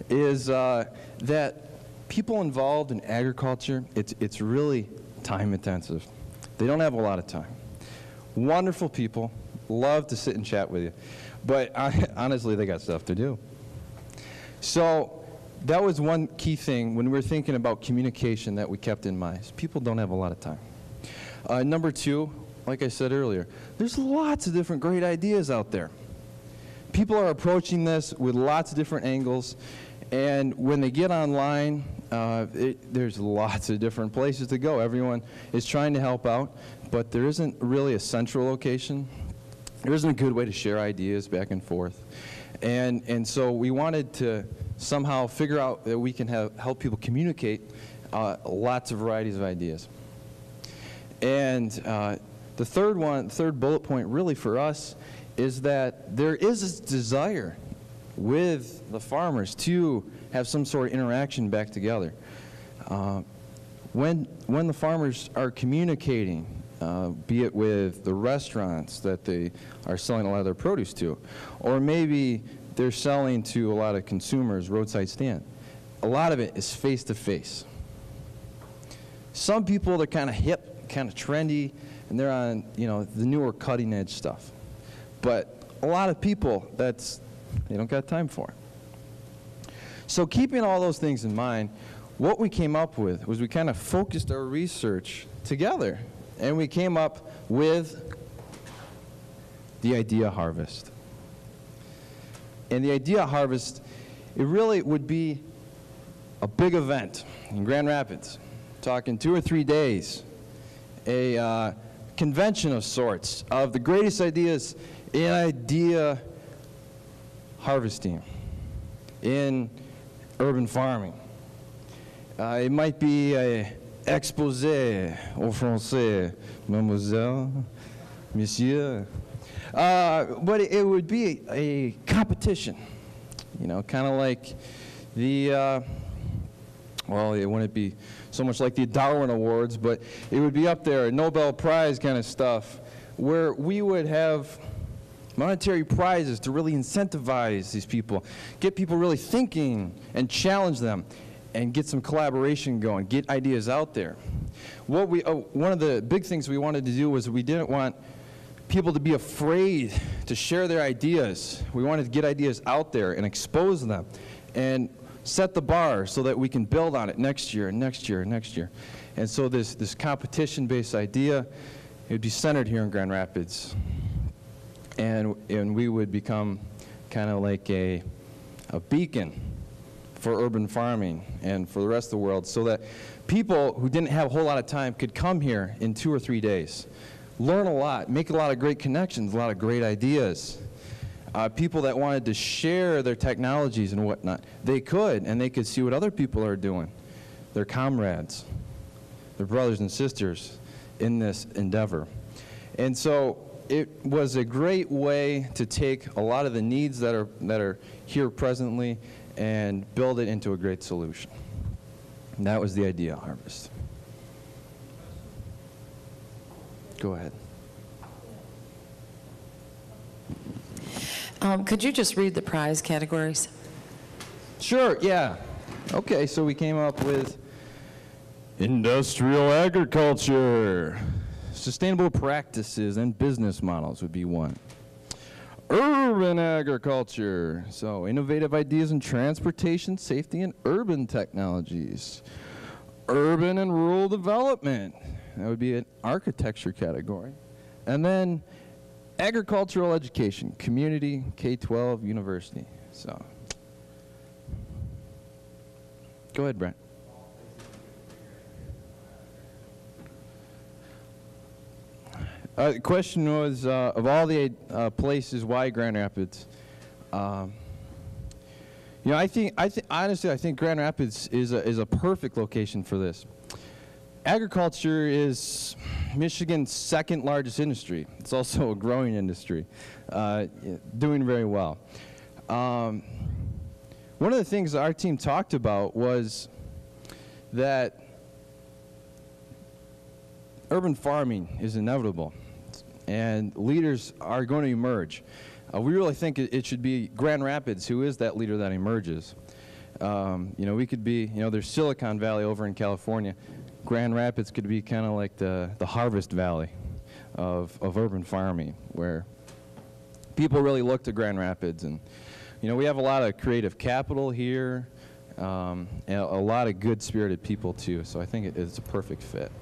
[SPEAKER 15] is that people involved in agriculture, it's really time intensive. They don't have a lot of time. Wonderful people, love to sit and chat with you, but honestly, they got stuff to do. So that was one key thing when we were thinking about communication that we kept in mind. People don't have a lot of time. Number two, like I said earlier, there's lots of different great ideas out there. People are approaching this with lots of different angles, and when they get online, there's lots of different places to go. Everyone is trying to help out, but there isn't really a central location. There isn't a good way to share ideas back and forth. And so we wanted to somehow figure out that we can help people communicate lots of varieties of ideas. And the third bullet point really for us is that there is this desire with the farmers to have some sort of interaction back together. When the farmers are communicating, be it with the restaurants that they are selling a lot of their produce to, or maybe they're selling to a lot of consumers, roadside stand, a lot of it is face-to-face. Some people, they're kind of hip, kind of trendy, and they're on, the newer cutting-edge stuff. But a lot of people, they don't got time for it. So keeping all those things in mind, what we came up with was we kind of focused our research together, and we came up with the Idea Harvest. And the Idea Harvest, it really would be a big event in Grand Rapids, talking 2 or 3 days, a convention of sorts of the greatest ideas in idea harvesting, in urban farming. It might be a exposé au français, mademoiselle, monsieur. But it would be a competition, kind of like the, well, it wouldn't be so much like the Darwin Awards, but it would be up there, Nobel Prize kind of stuff, where we would have monetary prizes to really incentivize these people, get people really thinking and challenge them, and get some collaboration going, get ideas out there. One of the big things we wanted to do was we didn't want people to be afraid to share their ideas. We wanted to get ideas out there and expose them and set the bar so that we can build on it next year and next year and next year. And so this competition-based idea, it would be centered here in Grand Rapids. And we would become kind of like a beacon for urban farming and for the rest of the world, so that people who didn't have a whole lot of time could come here in 2 or 3 days, learn a lot, make a lot of great connections, a lot of great ideas. People that wanted to share their technologies and whatnot, they could, and they could see what other people are doing, their comrades, their brothers and sisters in this endeavor. And so it was a great way to take a lot of the needs that are here presently and build it into a great solution. And that was the Idea Harvest. Go ahead.
[SPEAKER 8] Could you just read the prize categories?
[SPEAKER 15] Sure, yeah. Okay, so we came up with industrial agriculture, sustainable practices and business models would be one. Urban agriculture, so innovative ideas in transportation, safety, and urban technologies. Urban and rural development, that would be an architecture category. And then agricultural education, community, K-12, university. So, go ahead, Brent. The question was, of all the places, why Grand Rapids? Honestly, I think Grand Rapids is a perfect location for this. Agriculture is Michigan's second largest industry. It's also a growing industry, doing very well. One of the things our team talked about was that urban farming is inevitable, and leaders are going to emerge. We really think it should be Grand Rapids who is that leader that emerges. We could be, there's Silicon Valley over in California. Grand Rapids could be kind of like the Harvest Valley of urban farming, where people really look to Grand Rapids. And, we have a lot of creative capital here, and a lot of good-spirited people, too. So I think it's a perfect fit.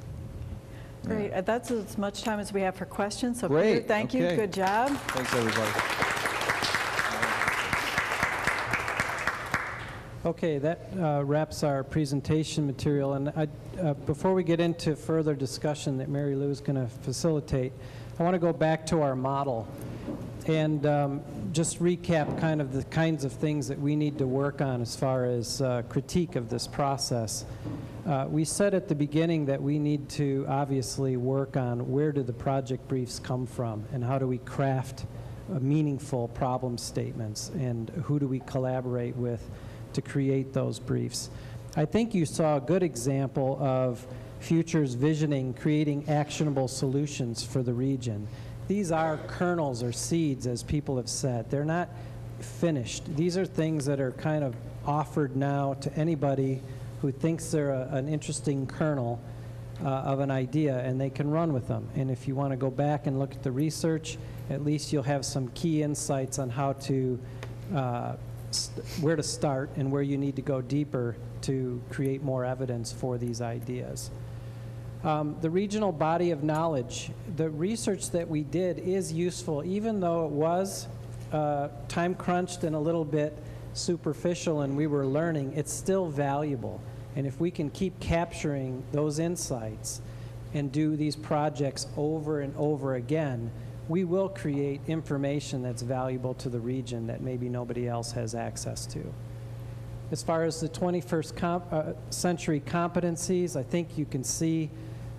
[SPEAKER 5] Great. That's as much time as we have for questions. So
[SPEAKER 15] Great.
[SPEAKER 5] Peter, thank you. Good job.
[SPEAKER 15] Thanks, everybody.
[SPEAKER 3] Okay, that wraps our presentation material. And before we get into further discussion that Mary Lou is going to facilitate, I want to go back to our model and just recap kind of the kinds of things that we need to work on as far as critique of this process. We said at the beginning that we need to obviously work on where do the project briefs come from and how do we craft meaningful problem statements and who do we collaborate with to create those briefs. I think you saw a good example of Futures visioning, creating actionable solutions for the region. These are kernels or seeds, as people have said. They're not finished. These are things that are kind of offered now to anybody who thinks they're an interesting kernel of an idea, and they can run with them. And if you want to go back and look at the research, at least you'll have some key insights on how to where to start and where you need to go deeper to create more evidence for these ideas. The regional body of knowledge, the research that we did is useful, even though it was time crunched and a little bit superficial and we were learning, it's still valuable. And if we can keep capturing those insights and do these projects over and over again, we will create information that's valuable to the region that maybe nobody else has access to. As far as the 21st century competencies, I think you can see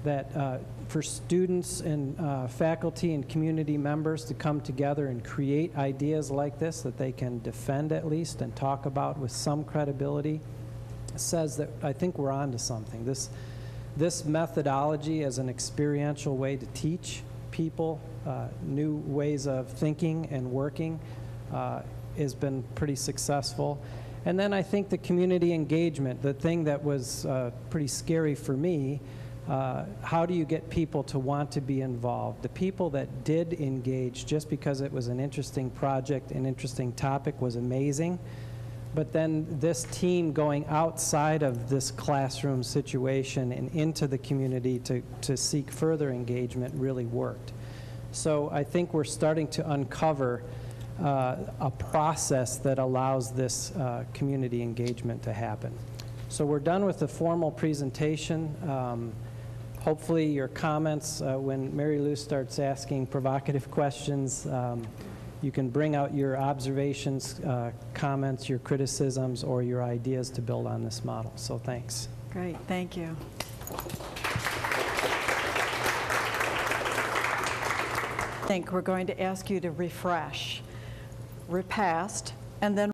[SPEAKER 3] that for students and faculty and community members to come together and create ideas like this that they can defend at least and talk about with some credibility says that I think we're on to something. This methodology as an experiential way to teach people new ways of thinking and working has been pretty successful. And then I think the community engagement, the thing that was pretty scary for me, how do you get people to want to be involved? The people that did engage just because it was an interesting project, an interesting topic was amazing. But then this team going outside of this classroom situation and into the community to seek further engagement really worked. So I think we're starting to uncover a process that allows this community engagement to happen. So we're done with the formal presentation. Hopefully your comments, when Mary Lou starts asking provocative questions, you can bring out your observations, comments, your criticisms, or your ideas to build on this model. So thanks.
[SPEAKER 5] Great, thank you. I think we're going to ask you to refresh, repassed, and then